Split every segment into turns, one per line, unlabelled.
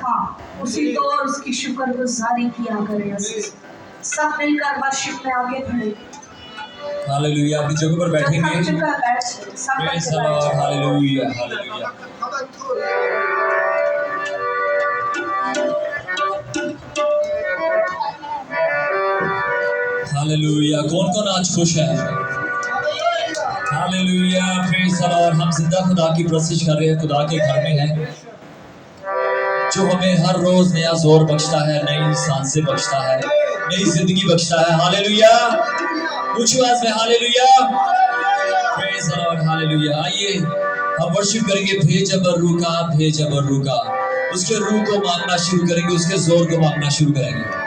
था उसी दौर उसकी शुक्रगुजारी किया करें। सब मिलकर वर्शिप में आगे बढ़े।
हालेलुया। अपनी जगह पर बैठेंगे।
सब बैठ
praise the Lord. Hallelujah hallelujah hallelujah. कौन कौन आज खुश है? हालेलुया। Praise the Lord. हम जिंदा खुदा की प्रस्तुति कर रहे हैं, खुदा के घर में हैं, जो हमें हर रोज नया जोर बख्शता है, नई सांसें बख्शता है, नई जिंदगी बख्शता है। हालेलुया। ऊंची आवाज में hallelujah. Praise the Lord. Hallelujah. आइए हम वर्शिप करेंगे। भेजबर रूका, भेजबर रूका। उसके रूह को मांगना शुरू करेंगे, उसके जोर को मांगना शुरू करेंगे।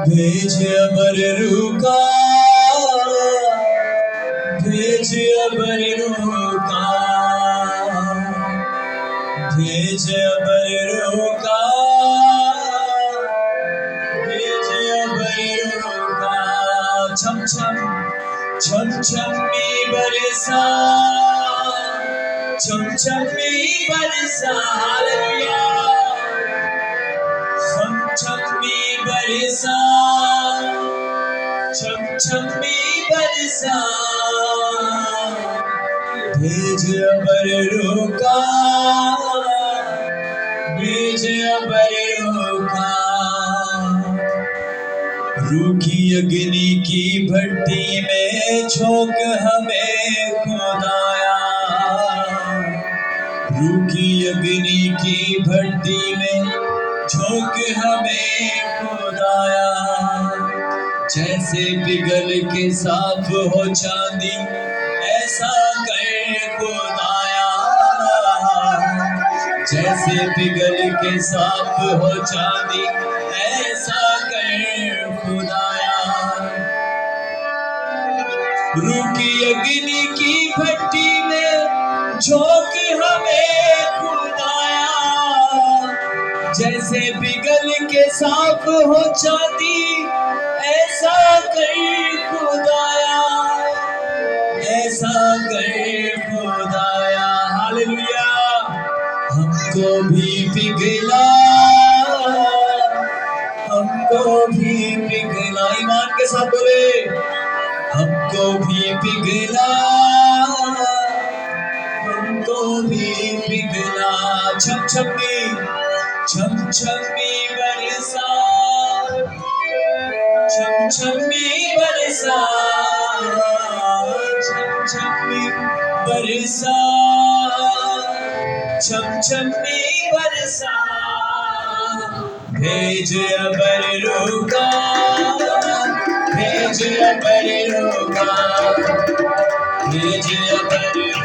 भेजबर रूका, भेजबर रूका, भेजबर रूका, भेजबर रूका। छम छम छम छम में बरसा, छम छम में बरसा। हालेलुया। छम छम में बरसा, छम छम में बरसा। भेजबर रूका, भेजबर रूका। रूखी अग्नि की भट्टी में झोंक हमें खुदाया, रूखी अग्नि की भट्टी में झोंक हमें खुदाया। जैसे पिघल के साफ हो चांदी, ऐसा कर खुदाया। जैसे पिघल के साफ हो चांदी, ऐसा कर खुदाया। रूखी अग्नि की भट्टी में झोंक हमें खुदाया। जैसे पिघल के साफ हो चांदी, ऐसा कर खुदाया, ऐसा कर खुदाया। हालेलुया। हमको भी पिघला, हमको भी पिघला। ईमान के साथ बोले, हमको भी पिघला, हमको भी पिघला। छम छम में, छम छम में बरसा, छम छम में बरसा, छम छम में बरसा, छम छम में बरसा। भेजबर रूका, भेजबर रूका, भेजबर रूका,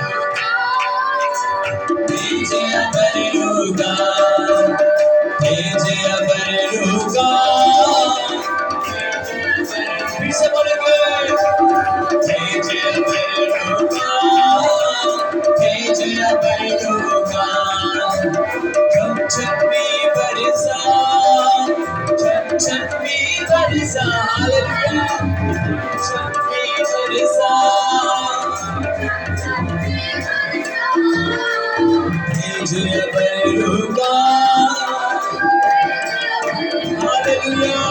भेजबर रूका, भेजबर रूका। फिर से बोलेंगे, भेजबर रूका, भेजबर रूका। छम छम में बरसा, छम छम में बरसा। हालेलुया। छम में बरसा, भेजबर रूका। हालेलुया।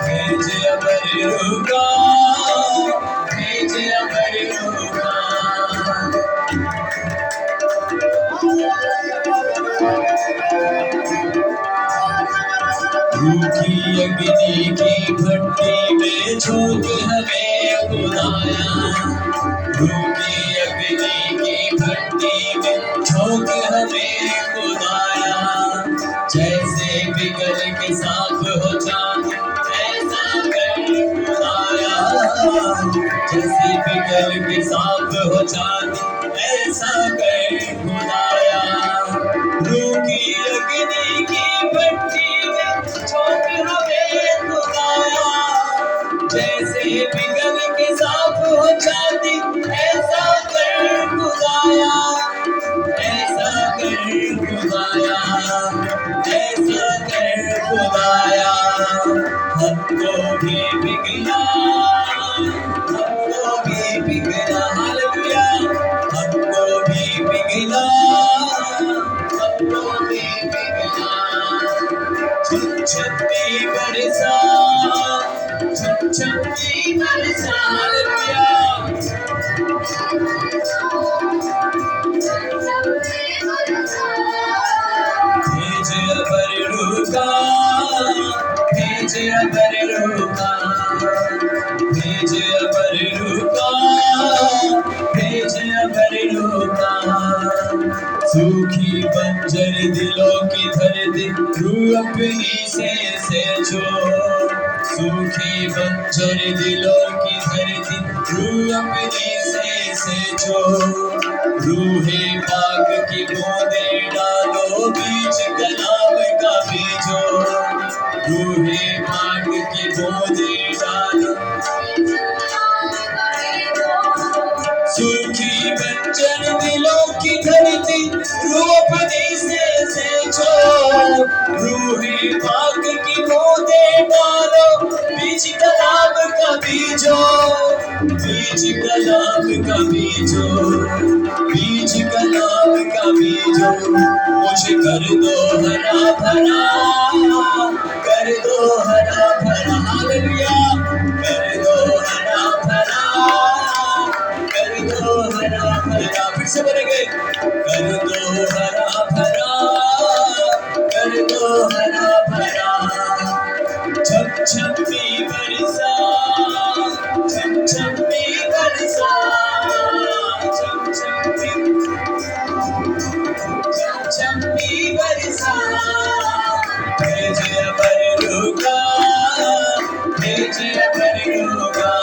भेजबर रूका, भेजबर रूका। रूखी अग्नि की भट्टी में झोंक हमें खुदाया, रूखी अग्नि की भट्टी में झोंक हमें खुदाया। जैसे पिघल के साफ हो चांदी, ऐसा कर खुदाया। जैसे पिघल के साफ हो चांदी, ऐसा कर खुदाया। रूखी अग्नि की भट्टी में झोंक हमें खुदाया। जैसे पिघल के साफ हो चांदी, ऐसा कर खुदाया, ऐसा कर खुदाया, ऐसा कर खुदाया। हमको भी पिघला, हमको भी पिघला। हालेलुया। हमको भी पिघला, भेजे अबर रुका, भेजे अबर रुका, भेजे अबर रुका। सूखी बंजर दिलों की धरती रूह अपनी से छोड़, सूखी बंजर दिलों की धरती रूह अपनी से छोड़। रूहे पाक की बूंदें डालो बीच कलाम का बीजो, रूहे पाक की बूंदें डालो। सूखी बंजर दिलों की धरती रूह अपनी से छोड़, रूहे पाक की बूंदें डालो बीच कलाम का बीजो, बीच कलाम का बीजो, बीच कलाम का बीजो। मुझे कर दो हरा भरा, कर दो हरा भरा, हालेलुया। कर दो हरा भरा, कर दो हरा भरा, फिर से बोलेंगे। कर दो हरा भरा, कर दो हरा भरा। छम छमी बरसा, छम छमी बरसा, छम छमी, छम छमी बरसा। भेजे अबर रुका, भेजे अबर रुका,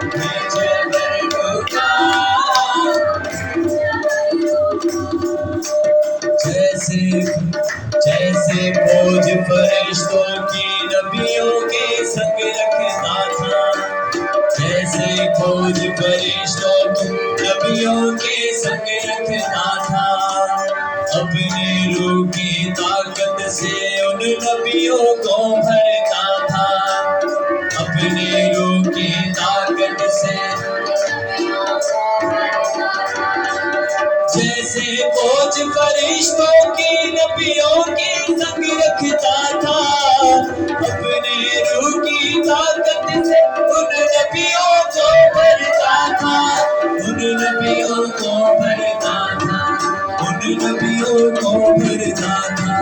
भेजे अबर रुका। जैसे जैसे फौज फरिश्तों की नबियों के संग रखता था, जैसे फौज फरिश्तों की नबियों के संग रखता था। अपनी रूह की ताकत से उन नबियों को भरता था, अपनी रूह की ताकत से। जैसे फौज फरिश्तों की नबियों के संग रखता था, अपने रूह की ताकत से उन नबियों को भरता था, उन नबियों को भरता था, उन नबियों को भरता था।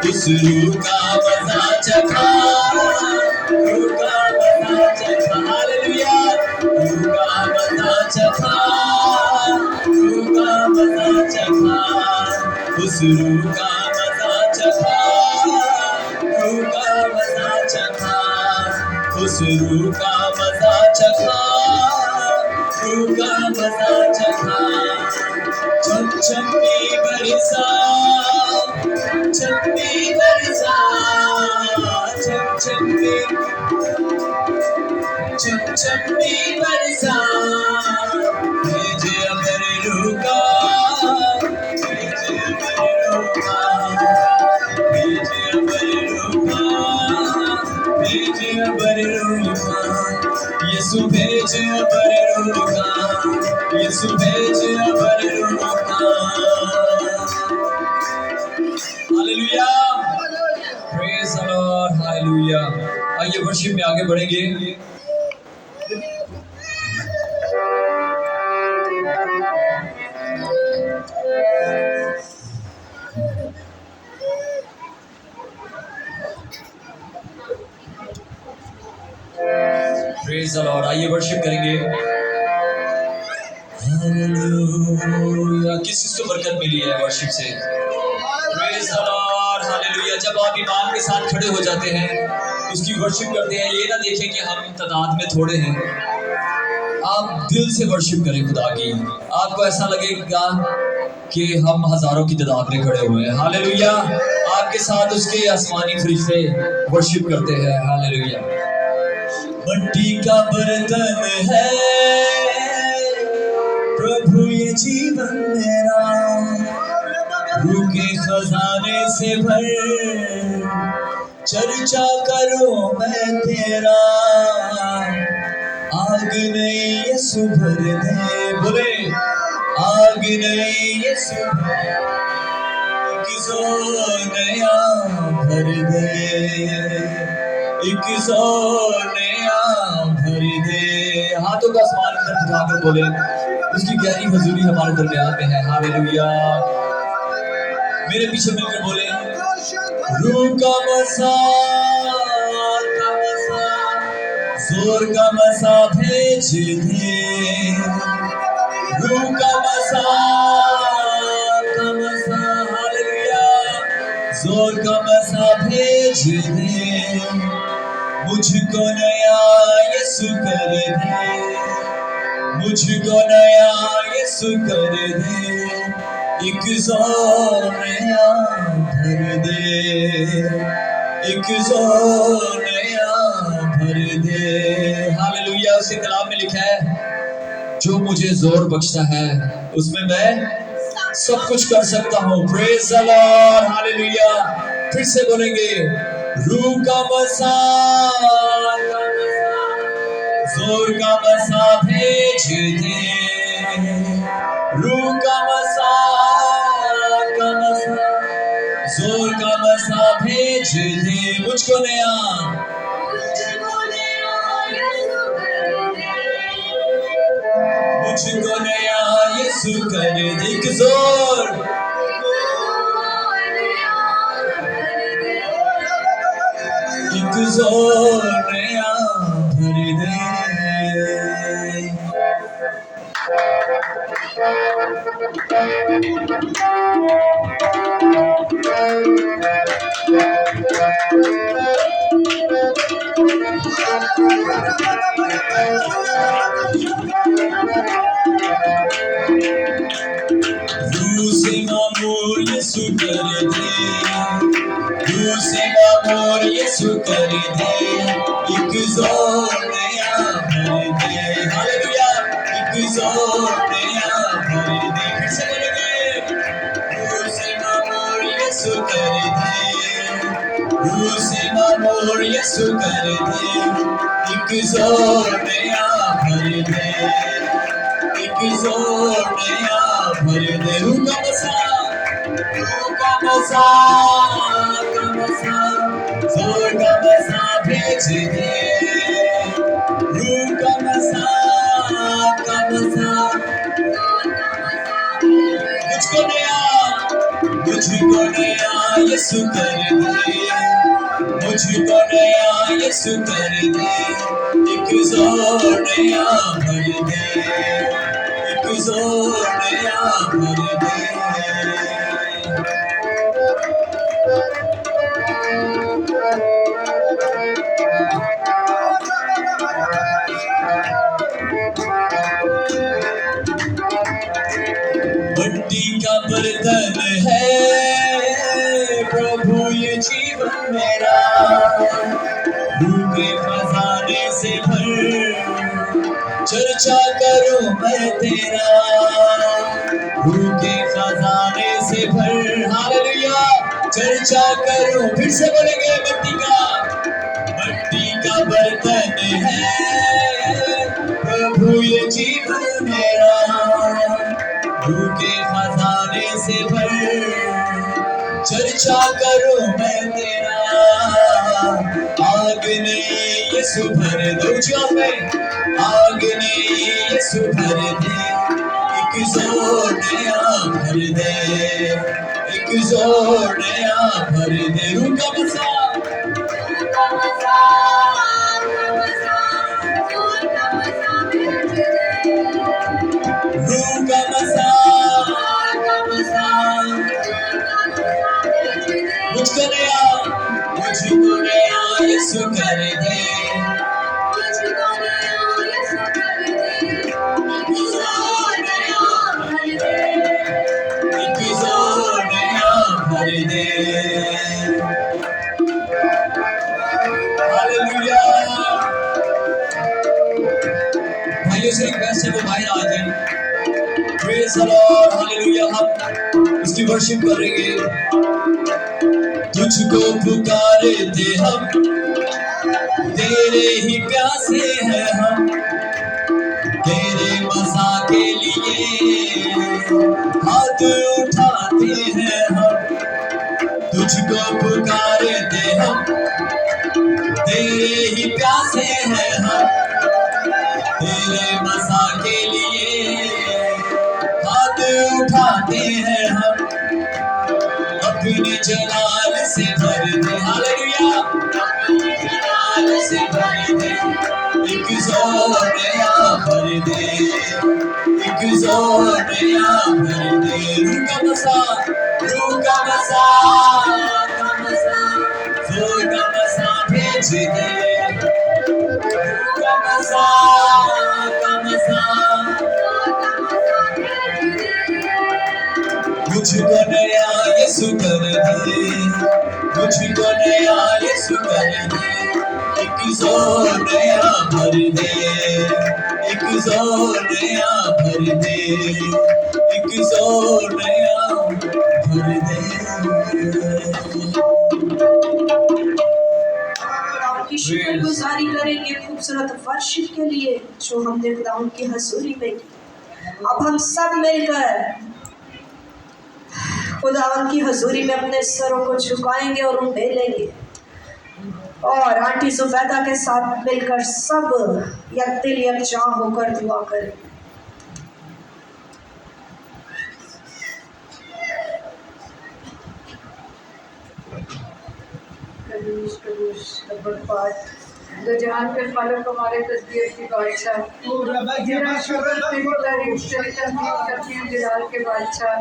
उस रूह का मजा चखा, रूह का मजा चखा, हालेलुया। रूह का मजा चखा, रूह का मजा चखा, उस रूह का मजा चखा, रूह का मजा चखा, उस रूह का मजा चखा, रूह का मजा चखा। छम छमी बरसा, छमी बरसा, छम छमी, छम छमी बरसा। भेजे अबर रुका, भेजे अबर रुका, भेजे अबर रुका, भेजे अबर रुका। यीशु भेजे अबर रुका, यीशु भेजे अबर रुका। Hallelujah, praise the Lord, hallelujah. आइए वर्शिप में आगे बढ़ेंगे। प्रेज द लॉर्ड, आइए वर्शिप करेंगे। हालेलुया, किस किस को बरकत मिली है वर्शिप से? Praise the Lord, hallelujah. जब आप इमाम के साथ खड़े हो जाते हैं, उसकी वर्शिप करते हैं, ये ना देखें कि हम तादाद में थोड़े हैं। आप दिल से वर्शिप करें खुदा की, आपको ऐसा लगेगा कि हम हजारों की तादाद में खड़े हुए हैं। हालेलुया, आपके साथ उसके आसमानी फरिश्ते वर्शिप करते हैं। हालेलुया। मट्टी का बर्तन है प्रभु ये जीवन मेरा, रूह के खजाने से भर चर्चा करो मैं तेरा। आग नहीं यीशु भर दे, बोले आग नहीं यीशु भर, एक जोर नया भर दे, एक जोर नया भर दे। हाथों का आसमान की तरफ उठाकर बोले, उसकी गहरी हजूरी हमारे दरमियान में है। हालेलुया। मेरे पीछे मिलकर बोले, रूह का मसा जोर का मसा भेज दे, रूह का मसा, हालेलुया, जोर का मसा भेज दे, मुझको नया यीशु कर दे, मुझको नया यीशु कर दे, एक जोर नया भर दे, एक जोर नया भर दे। हालेलुया। उसी कलाम में लिखा है, जो मुझे जोर बख्शता है उसमें मैं सब कुछ कर सकता हूँ। Praise the Lord. हालेलुया। फिर से बोलेंगे, रूह का मसा, जोर का मसा भेज दे, रूह का मसा, जोर का मसा भेज दे, मुझको नया, मुझको नया यीशु कर दे, एक जोर, एक जोर नया भर दे। रूह से मामूल यीशु कर दे, रूह से मामूल यीशु कर दे, एक जोर नया भर दे। हालेलुया। एक जोर नया भर दे। फिर से बोलेंगे, रूह से मामूल यीशु कर दे, रूह से मामूल यीशु कर दे, एक जोर नया भर दे, एक जोर नया भर दे। रूह का मसा, रूह का मसा, जोर का मसा भेज दे, रूह का मसा, मुझको नया, मुझको नया यीशु कर दे, मुझको नया यीशु कर दे, एक जोर नया भर दे, एक जोर नया भर दे। मिट्टी का बर्तन है प्रभु ये जीवन मेरा, रूह के खजाने से भर, चर्चा करूं मैं तेरा, रूह के खजाने से भर। हालेलुया। चर्चा करूं, फिर से बोलेंगे, मट्टी का बर्तन है प्रभु ये जीवन मेरा, रूह के खजाने से भर, चर्चा करूं मैं तेरा, आग ने यीशु भर दो, आग ने यीशु भर दे, एक जोर नया भर दे, एक जोर नया भर दे। रूह का मसा, रूह का मसा, मुझको नया, मुझको नया यीशु कर दे, मुझको नया यीशु कर दे, एक जोर नया भर दे, एक जोर नया भर दे। हालेलुया। भाइयों से रिक्वेस्ट है, वो बाहर आ जाए। Praise the Lord. हालेलुया। हम उसकी वर्शिप करेंगे। तुझको पुकारते हम, तेरे ही प्यासे हैं हम, तेरे मज़ा के लिए हाथ उठाते हैं हम, तुझको पुकारते हम, तेरे ही प्यासे हैं हम, तेरे मज़ा के लिए हाथ उठाते हैं हम, अपने जलाल से भर दे। हालेलुया। अपने जलाल से भर दे, जोर नया भर दे, एक जोर नया भर दे। रूह का मसा, रूह का मसा, का मसा, जोर का मसा भेज दे, रूह का मसा, का मसा मुझको नया यीशु कर दे, मुझको नया यीशु कर दे, एक जोर नया भर दे, एक जोर नया भर दे, एक जोर नया भर दे।
आपकी शुक्रगुजारी करेंगे खूबसूरत वर्शिप के लिए जो हमने खुदा उनकी हजूरी में की। अब हम सब मिलकर खुदावन की हजूरी में अपने सरों को झुकाएंगे और उन्हें लेंगे और आंटी जुबैदा के साथ मिलकर सब यकदिल यकजा होकर दुआ करें।
दो जहान के फालक हमारे तस्वीर की बादशाह जलाल के बादशाह,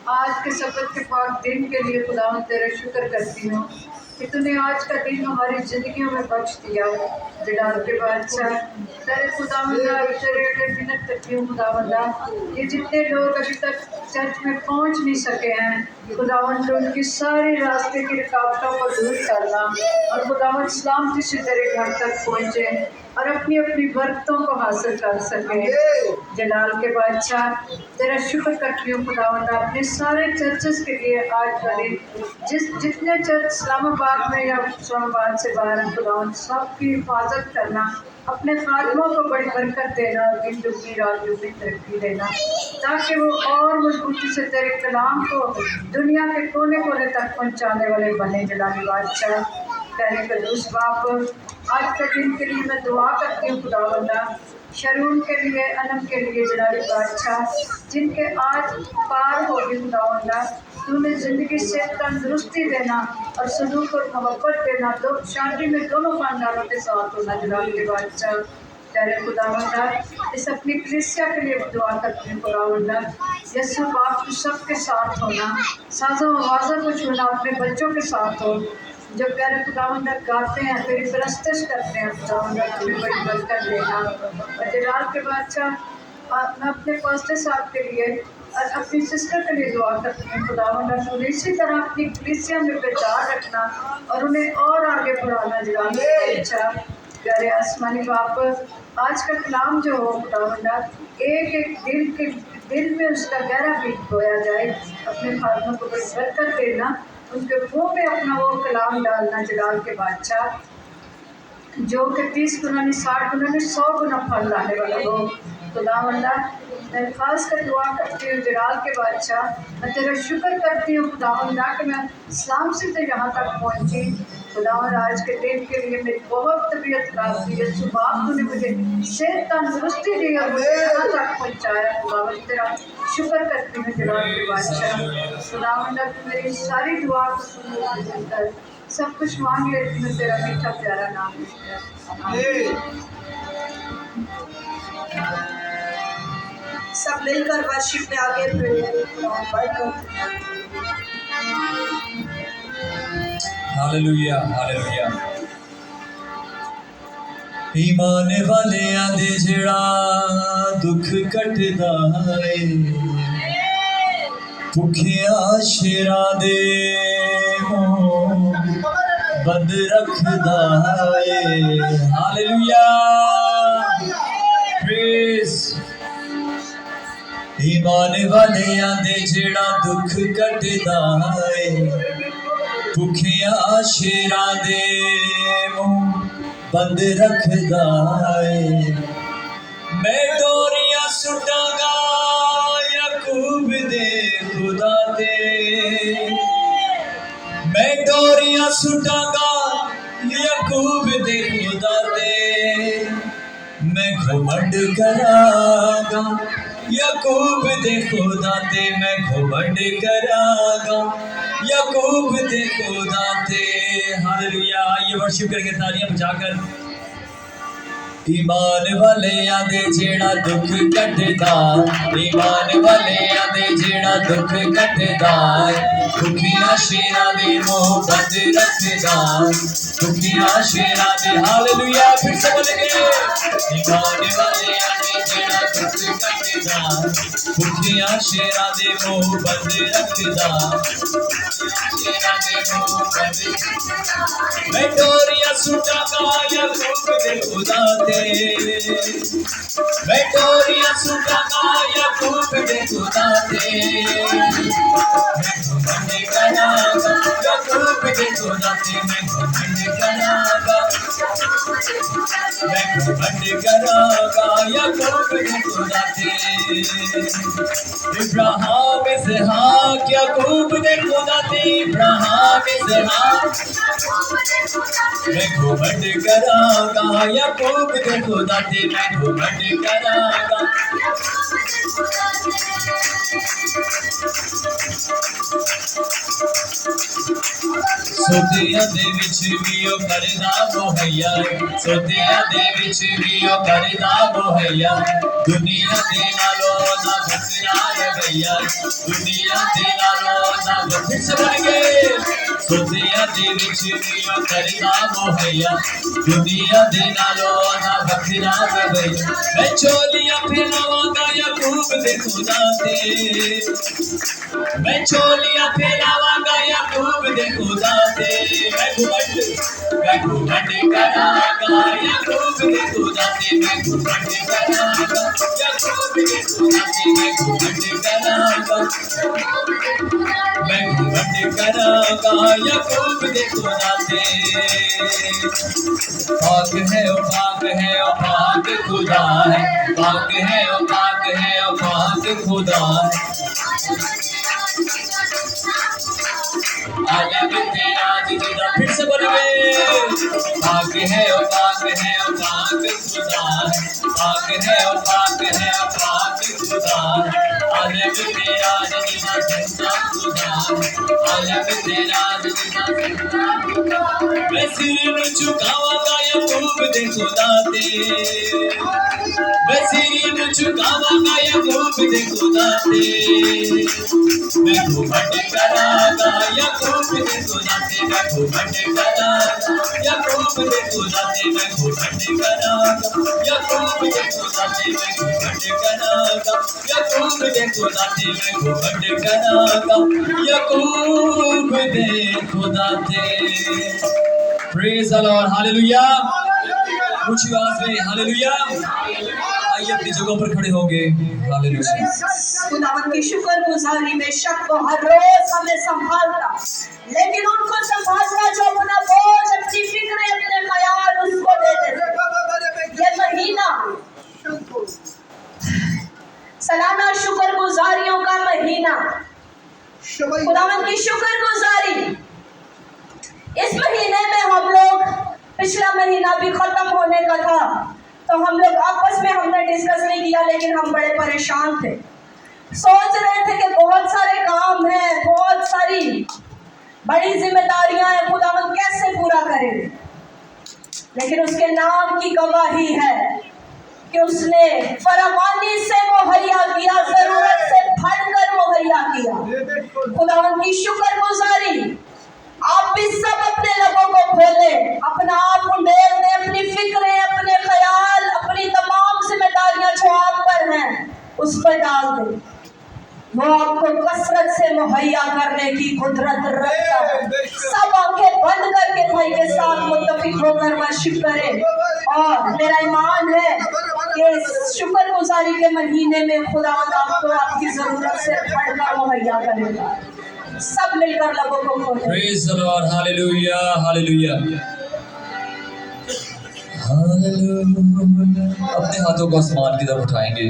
आज के सब्त के पाक दिन के लिए खुदा तेरा शुक्र करती हूँ कि तूने आज का दिन हमारी जिंदगियों में बख्श दिया। जलाल के बादशाह तेरे खुदावंदा तेरे मिन्नत करती हूँ खुदावंदा, ये जितने लोग अभी तक चर्च में पहुँच नहीं सके हैं खुदावंद, उनकी सारी रास्ते की रुकावटों को दूर करना और खुदावंद सलामती से तेरे घर तक पहुँचे और अपनी अपनी बरकतों को हासिल कर सके। जलाल के बादशाह तेरा शुक्र करती हूँ खुदावंदा अपने सारे चर्चेस के लिए आज का दिन, जितने चर्च इस्लामाबाद में या इस्लामाबाद से बाहर खुदावंद सबकी हिफाजत करना, अपने खादमों को बड़ी बरकत देना, दिन दुगनी रात दुगनी तरक्की देना, ताकि वो और मजबूती से तेरे कलाम को दुनिया के कोने कोने तक पहुँचाने वाले बने। जलाली बादशाह तेरे कदूस बाप, आज के दिन के लिए मैं दुआ करती हूँ खुदावंदा, शरून के लिए, अनम के लिए जलाली बादशाह, जिनके आज पार हो गई खुदावंदा, तूने ज़िंदगी से तंदुरुस्ती देना और सलूक और मोहब्बत देना, दो शादी में दोनों खानदानों के साथ होना। जलाल के बादशाह तेरे खुदावंदा, इस अपनी कलीसिया के लिए दुआ करती हूँ खुदावंदा, यीशु बाप सबके साथ होना, साज़ों आवाज़ों को छूना, अपने बच्चों के साथ हो जो प्यारे खुदावंदा गाते हैं, तेरी परस्तिश करते हैं खुदावंदा, तुम्हें बड़ी बरकत देना। और जलाल के बादशाह मैं अपने पास्टर साहब के लिए और अपनी सिस्टर के लिए दुआ करती हूँ खुदावंदा, उन्हें इसी तरह अपनी कलीसिया में बेदार रखना और उन्हें और आगे बढ़ाना। जलाल के बादशाह प्यारे आसमानी बाप, आज का कलाम जो हो खुदावंदा, एक एक दिल में उसका गहरा बीज बोया जाए, अपने खादमों को बड़ी बरकत देना, उनके मुँह में अपना वो कलाम डालना। जलाल के बादशाह जो कि 30 गुना नहीं 60 गुना नहीं 100 गुना फल लाने वाला हो खुदावंदा, मैं खास कर दुआ करती हूँ जलाल के बादशाह, मैं तेरा शुक्र करती हूँ खुदावंदा कि मैं इस्लाम से तो यहाँ तक पहुँची खुदावंद। आज के दिन के लिए मेरी बहुत तबीयत खराब थी, यीशु बाप तूने मुझे सेहत तंदुरुस्ती दी और मुझे यहाँ तक पहुँचाया खुदावंद, तेरा शुक्र करती हूँ जलाल के बादशाह। खुदावंदा तू मेरी सारी दुआ को सुन, सब कुछ मांग लेती हूँ तेरा मीठा प्यारा नाम है।
सब मिलकर वर्शिप में आगे
हालेलुया हालेलुया। ईमान वाले आंदे जेड़ा दुख कटदा है, भुखिया शेरा दे बंद रखदा है। Hallelujah praise. ईमान वाले आंदे जेड़ा दुख कटदा है, भुखिया शेरा दे मुंह बंद रखदा है। मैं डोरियां सुटांगा याकूब दे खुदा दे, मैं डोरियां सुटांगा याकूब दे खुदा दे, मैं घमंड करांगा याकूब दे खुदा ते, मैं घमंड करांगा याकूब दे खुदा ते। हालेलुया। ये वर्शिप करके तालियां बजाकर ईमान वाले आदे जेड़ा दुख कटदा, ईमान वाले आदे जेड़ा दुख कटदा, दुखियां शेरां दे मुंह बंद रखदा, दुखियां शेरां दे हालेलुया फिर से बोलेंगे। ईमान वाले आदे जेड़ा दुख कटदा, दुखियां शेरां दे मुंह बंद रखदा, शेरां दे मुंह बंद मैं टोरिया सुटा गाया रूप दे खुदा दे, मैं टोरिया सुटा गाया रूप दे खुदा दे, मैं घमंड करागा या रूप दे खुदा दे, मैं घमंड करागा, मैं घमंड करागा या रूप दे खुदा दे। इब्राहिम इसहाक याकूब दे खुदा दे, इब्राहिम इसहाक मैं घमंड करागा याकूब दे खुदा दे, मैं घमंड करागा। सोतिया दे विच भी ओ करदा मुहैया, सोतिया दे विच भी ओ करदा मुहैया, दुनिया दे नालों दा बसरा रवैया, दुनिया दे नालों दा बसरा बन गए। सोतिया दे विच भी ओ करदा मुहैया, दुनिया दे नालों दा बसरा रवैया, मैं चोलियां फैलावांगा याकूब दे खुदा दे, मैं चोलियां फैलावांगा याकूब दे खुदा दे, मैं घमंड करागा याकूब दे खुदा दे, मैं घमंड करागा याकूब दे खुदा दे, मैं घमंड करागा, मैं घमंड करागा याकूब दे खुदा दे। पाक है ओ पाक है ओ पाक खुदा है, पाक है ओ पाक है ओ पाक खुदा है, आलम तेरा जिदा फिर से बोलेंगे। पाक है ओ पाक है ओ पाक खुदा है, पाक है ओ पाक है ओ पाक खुदा है, आलम तेरा जिदा जिंदा खुदा है, आलम तेरा जिदा जिंदा खुदा है। मैं सिर नु झुकावांगा याकूब दे खुदा दे, मैं सिर नु झुकावांगा याकूब दे खुदा दे, मैं घमंड करागा याकूब दे खुदा दे, मैं घमंड करागा याकूब दे खुदा दे, मैं घमंड करागा याकूब दे खुदा दे, मैं घमंड करागा याकूब दे खुदा दे, मैं घमंड करागा याकूब दे खुदा दे। Praise the Lord, hallelujah. ऊंची आवाज में हालेलुया। आइए अपनी जगहों पर खड़े होंगे। हालेलुया।
खुदावन की शुक्रगुजारी में शक को हर रोज हमें संभालता, लेकिन उनको संभालना जो अपना बोझ, अपनी फिक्र, अपने ख्याल उसको दे देते। ये महीना सालाना शुक्रगुजारियों का महीना, खुदावन की शुक्रगुजारी। इस महीने में हम लोग, पिछला महीना भी खत्म होने का था, तो हम लोग आपस में हमने डिस्कस नहीं किया, लेकिन हम बड़े परेशान थे, सोच रहे थे कि बहुत सारे काम हैं, बहुत सारी बड़ी जिम्मेदारियां हैं, खुदावन कैसे पूरा करें। लेकिन उसके नाम की गवाही है कि उसने फरावानी से मुहैया किया, जरूरत से बढ़कर मुहैया किया। खुदावन की शुक्रगुजारी। आप भी सब अपने लोगों को खोलें, अपना आप उंडेल दें, अपनी फिक्रें, अपने ख्याल, अपनी तमाम जिम्मेदारियां जो आप पर हैं उस पर डाल दें। वो आपको कसरत से मुहैया करने की कुदरत रखता है। सब आंखें बंद करके भाई के साथ मुत्तफिक होकर वर्शिप करें। और मेरा ईमान है कि शुक्रगुजारी के महीने में खुदा आपको आपकी जरूरत से बढ़कर मुहैया करेगा। सब मिलकर लोगों को खोलें।
Praise the Lord, hallelujah, hallelujah, hallelujah. अपने हाथों को आसमान की तरफ उठाएंगे।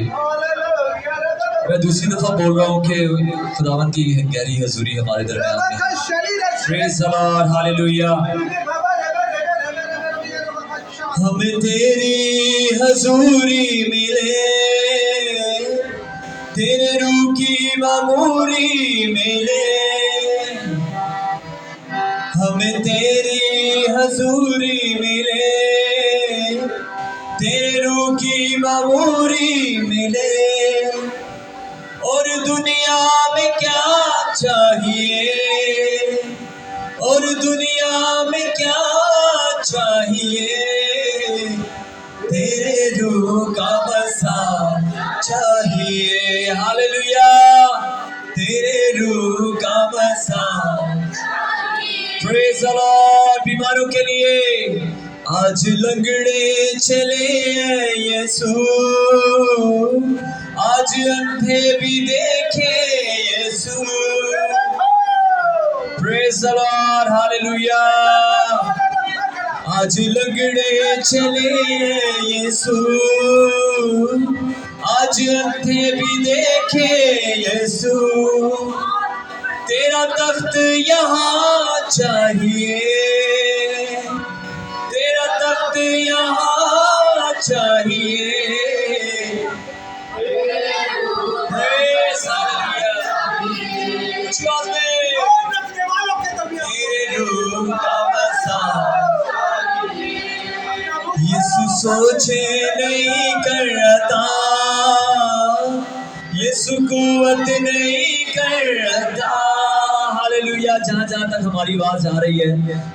मैं दूसरी दफा बोल रहा हूँ कि खुदावन की गहरी हजूरी हमारे दरमियान है। Praise the Lord, hallelujah. हमें तेरी हजूरी मिले, तेरे रूह की मामूरी मिले, हमें तेरी हजूरी मिले, तेरे मामूरी मिले, और दुनिया में क्या चाहिए, और दुनिया में क्या चाहिए, तेरे रूह का बसा चाहिए। हालेलुया, तेरे रूह का बसा। Praise the Lord. बीमारों के लिए आज लंगड़े चले यीशु, आज अंधे भी देखे Yeshu. Praise the Lord, hallelujah. आज लंगड़े चले यीशु, आज अंधे भी देखे यीशु। तेरा तख्त यहाँ चाहिए, तेरा तख्त यहाँ चाहिए। तेरे रूह का बसा। यीशु सोचे नहीं करता, यीशु कुव्वत नहीं करता। हालेलुया। जहाँ जहाँ तक हमारी आवाज आ रही है,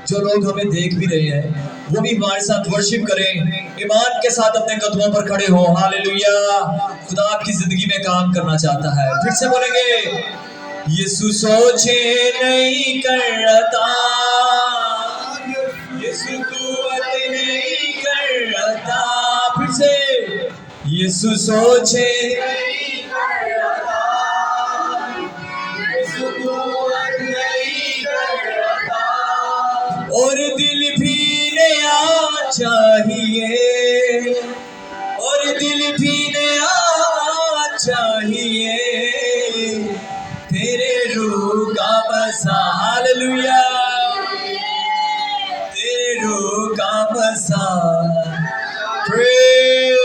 जो लोग हमें देख भी रहे हैं, वो भी हमारे साथ वर्शिप करें, ईमान के साथ अपने कदमों पर खड़े हो। हालेलुया। खुदा आपकी जिंदगी में काम करना चाहता है। फिर से बोलेंगे, यीशु सोचे नहीं करता, यीशु कुव्वत नहीं करता। फिर से, यीशु सोचे नहीं करता, यीशु कुव्वत नहीं करता। और दिल भी नया चाहिए, और दिल भी नया चाहिए, तेरे रूह का बसा। हालेलुया, तेरे रूह का बसा। प्रेज़।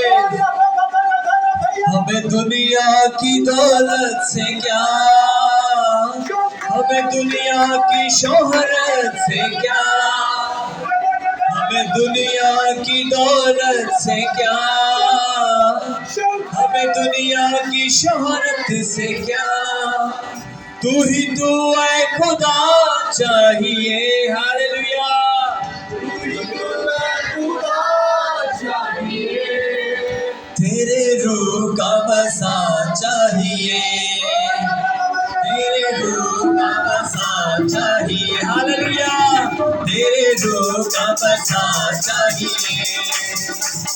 हमें दुनिया की दौलत से क्या, हमें दुनिया की शोहरत से क्या, हमें दुनिया की दौलत से क्या, हमें दुनिया की शोहरत से क्या। तू ही तू है खुदा चाहिए। हालेलुया, तू ही तू है खुदा चाहिए, तेरे रूह का बसा चाहिए, तेरे रूह का बसा चाहिए। हालेलुया, तेरे रूह का बसा चाहिए,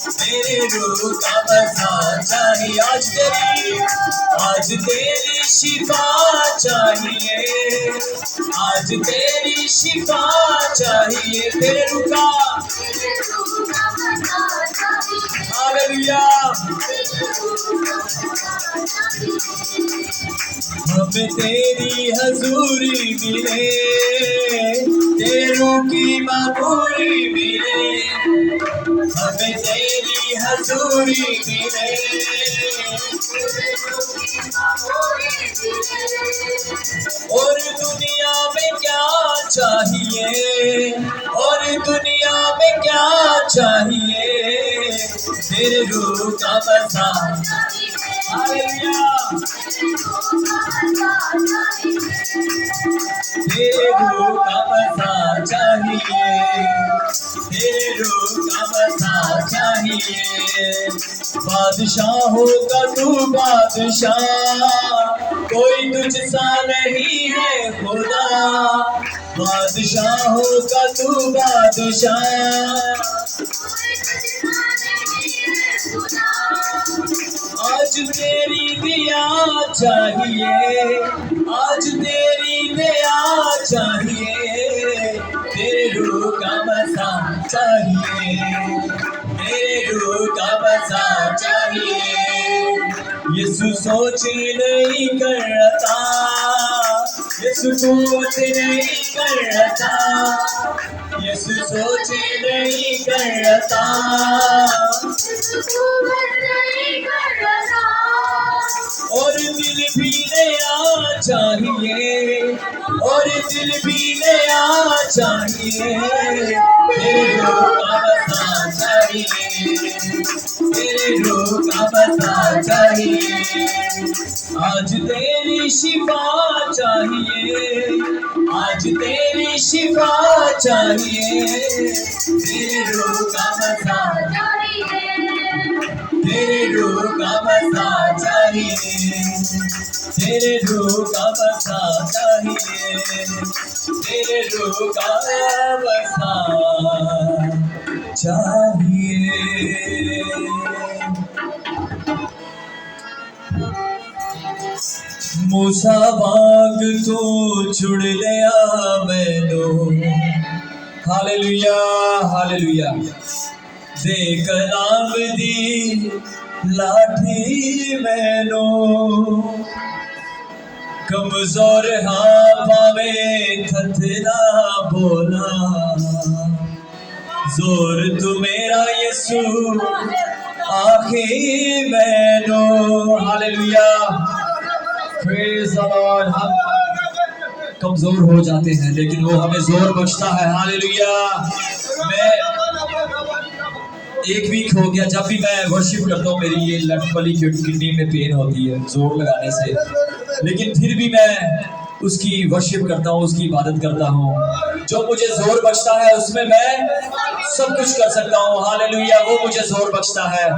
तेरे रूह का बसा चाहिए। आज तेरी शिफा चाहिए, आज तेरी शिफा चाहिए, तेरे रूह का। हालेलुया। हमें तेरी हजूरी मिले, तेरे रूह की मामूरी मिले, हमें तेरी हजूरी मिले। और दुनिया में क्या चाहिए, और दुनिया में क्या चाहिए, तेरे रूह का बसा। हालेलुया, तेरे रूह का बसा चाहिए, तेरे रूह का बसा चाहिए। बादशाहों का तू बादशाह, कोई तुझसा नहीं है खुदा। बादशाहों का तू बादशाह, आज तेरी दया चाहिए, आज तेरी दया चाहिए, तेरे रूह का बसा चाहिए, तेरे रूह का बसा चाहिए। यीशु सोच नहीं करता, यीशु सोच नहीं करता, यीशु सोच नहीं करता। और दिल भी नया चाहिए, और दिल भी नया चाहिए, तेरे रूह का बसा चाहिए, तेरे रूह का बसा चाहिए। आज तेरी शिफा चाहिए, आज तेरी शिफा चाहिए, तेरे रूह का बसा चाहिए, तेरे रूह का बसा चाहिए, तेरे रूह का बसा चाहिए, तेरे रूह का बसा चाहिए। मूसा वांग तू छुड़ लिया मैनू, हालेलुया हालेलुया। दे कलाम दी लाठी मैनू, कमजोर हाँ पावे थथरा बोला, जोर तू मेरा यीशु आखी मैनू, हालेलुया प्रेज़ द लॉर्ड। हम कमजोर हो जाते हैं लेकिन वो हमें जोर बख्शता है, हालेलुया। मैं एक वीक हो गया, जब भी मैं वर्शिप करता हूँ मेरी ये लेफ्ट वाली किडनी में पेन होती है जोर लगाने से, लेकिन फिर भी मैं उसकी वर्शिप करता हूँ, उसकी इबादत करता हूँ। जो मुझे जोर बख्शता है उसमें मैं सब कुछ कर सकता हूँ, हालेलुया। वो मुझे जोर बख्शता है,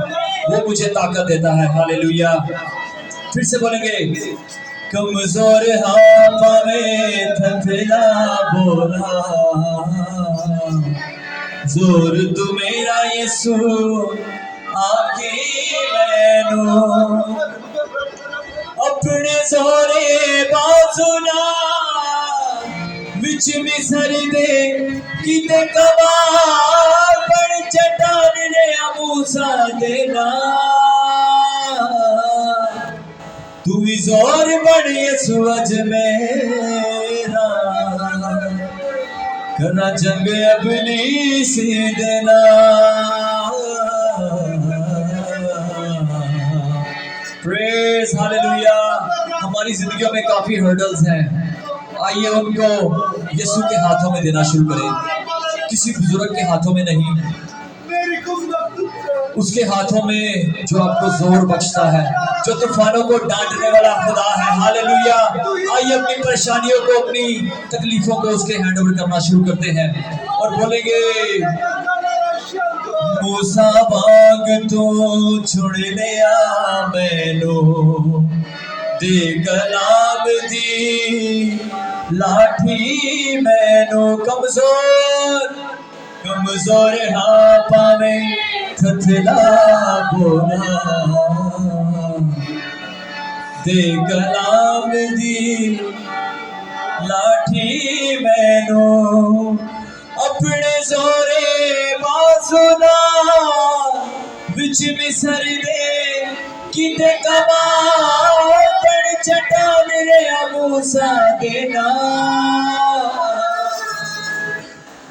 वो मुझे ताकत देता है, हालेलुया। फिर से बोलेंगे, कमजोर हाँ पावे थथला बोला, जोर तू मेरा यीशु आके मैनू, अपने जोरे बाजुना विच मिसर दे किते कमाल पर चट्टान ने मूसा देना, तू भी जोर बड़ यीशु अज मेरा, करना जंग अपनी से देना। Praise hallelujah. हमारी जिंदगियों में काफी हर्डल्स हैं, आइए उनको यीशु के हाथों में देना शुरू करें, किसी बुजुर्ग के हाथों में नहीं, उसके हाथों में जो आपको जोर बख्शता है, जो तूफानों को डांटने वाला खुदा है, हालेलुया। आइए अपनी परेशानियों को, अपनी तकलीफों को उसके हैंड ओवर करना शुरू करते हैं और बोलेंगे, मूसा वांग तू छुड़ लिया मैनू, दे कलाम दी लाठी मैनू, कमजोर कमजोर हाँ पावे थथला बोला, दे कलाम दी लाठी मैनू, अपने जोरे बाजुना विच मिसर दे किते कमाल पर चट्टान रे मूसा देना,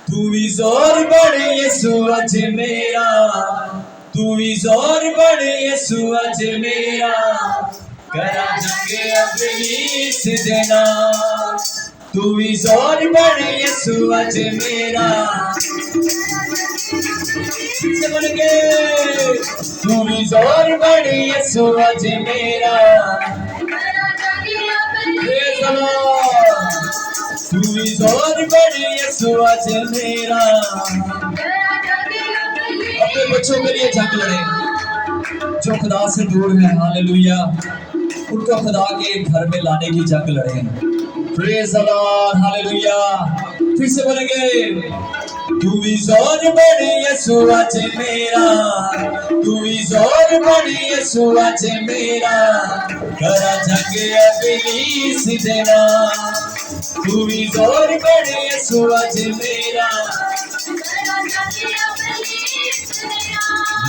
तू भी जोर बड़ यीशु अज मेरा, तू भी जोर बड़ यीशु अज मेरा, करा जंग अबलीस देना, तू भी जोर बड़ यीशु अज मेरा, से बोल के, तू भी जोर बड़ यीशु अज मेरा, तू भी जोर बड़ यीशु अज मेरा। अपने बच्चों के लिए जंग लड़े जो खुदा से दूर है, हालेलुया, उनको खुदा के घर में लाने की जंग लड़े। Praise the Lord, hallelujah. फिर से बोलेंगे, तू भी जोर बड़ यीशु अज मेरा, तू भी जोर बड़ यीशु अज मेरा, करा जंग इब्लीस देना, तू भी जोर बड़ यीशु अज मेरा,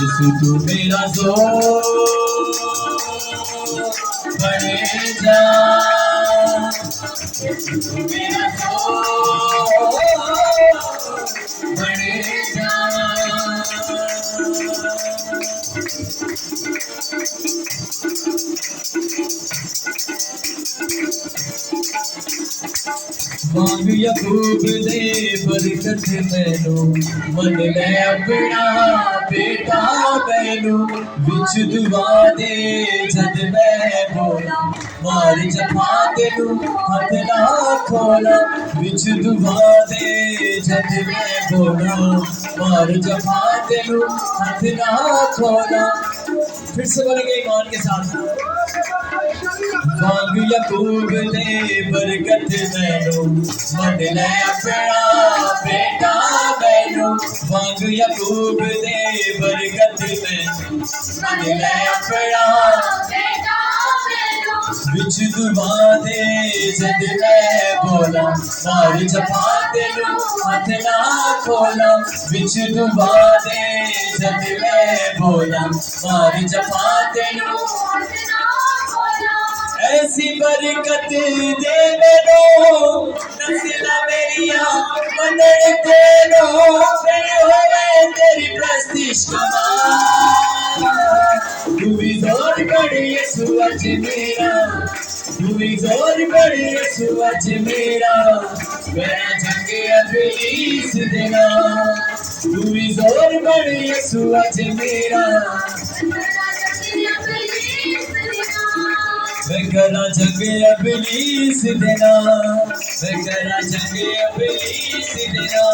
यीशु तू मेरा जोर बड़े जा, यीशु तू मेरा जोर बड़े जा। वांग यकूब दे बरकत मैनू मन मैं अपना बेटा मैनू विच दुआ दे जद मैं बोला मार जफा तेनू हथ ना खोला विच दुआ दे जद मैं बोला मार जफा तेनू हथ ना खोला। फिर से बोलेंगे ईमान के साथ। वांग यकूब दे बरकत मैनू मन ले अपना बेटा मैनू वांग यकूब दे बरकत मैनू मन ले अपना विच दुआ दे जद मैं बोला मार जफा तेनू हथ ना खोला विच दुआ दे जद मैं बोला मार जफा तेनू ऐसी बरकत दे मेरो नस्ला मेरिया मनड़ तेरो फिर होवे तेरी प्रस्तिश तू भी जोर कर यीशु अज मेरा तू भी जोर कर यीशु अज मेरा मेरा जंग इब्लीस देना तू भी जोर कर यीशु अज मेरा मैं करा जंग इब्लीस देना मैं करा जंग इब्लीस देना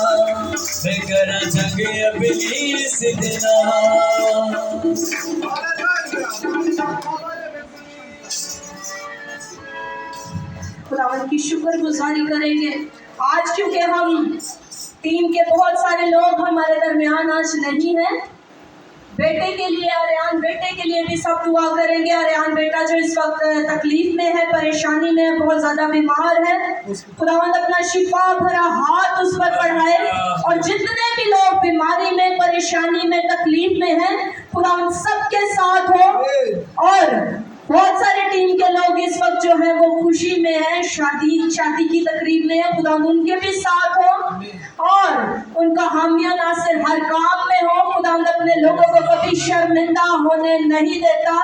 मैं करा जंग इब्लीस देना।
खुदावंद की शुक्रगुजारी करेंगे आज, क्योंकि हम टीम के बहुत सारे लोग हमारे दरमियान आज नहीं हैं। बेटे के लिए, अरियान बेटे के लिए भी सब दुआ करेंगे। अरियान बेटा जो इस वक्त तकलीफ में है, परेशानी में है, बहुत ज़्यादा बीमार है, खुदावंद अपना शिफा भरा हाथ उस पर बढ़ाए। और जितने भी लोग बीमारी में, परेशानी में, तकलीफ में हैं, खुदावंद सबके साथ हो। और बहुत सारे टीम के लोग इस वक्त जो है वो खुशी में है, शादी की तकरीब में है, खुदा उनके भी साथ हो और उनका हामिया नासिर हर काम में हो। खुदा अपने लोगों को कभी शर्मिंदा होने नहीं देता।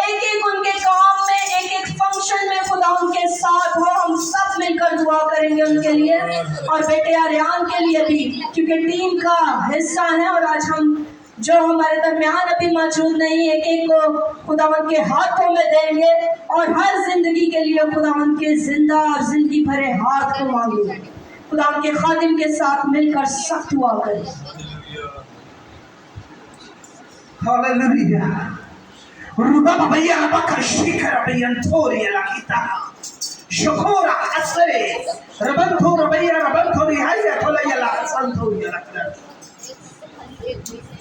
एक एक उनके काम में, एक एक फंक्शन में खुदा उनके साथ हो। हम सब मिलकर दुआ करेंगे उनके लिए और बेटे आर्यान के लिए भी, क्योंकि टीम का हिस्सा है। और आज हम जो हमारे दरमियान अभी मौजूद नहीं, एक एक को खुदावंद के हाथों में देंगे और हर जिंदगी के लिए खुदावंद के जिंदा और जिंदगी भरे हाथ को मांगेंगे। खुदावंद के खादिम के साथ मिलकर सब दुआ करें।
हालेलुया। रुबा भैया बकर शिखर भैया थोरी लकीता शकोरा असरे रबंथो भैया रबंथो रिहाया थोला ला संथो लकदा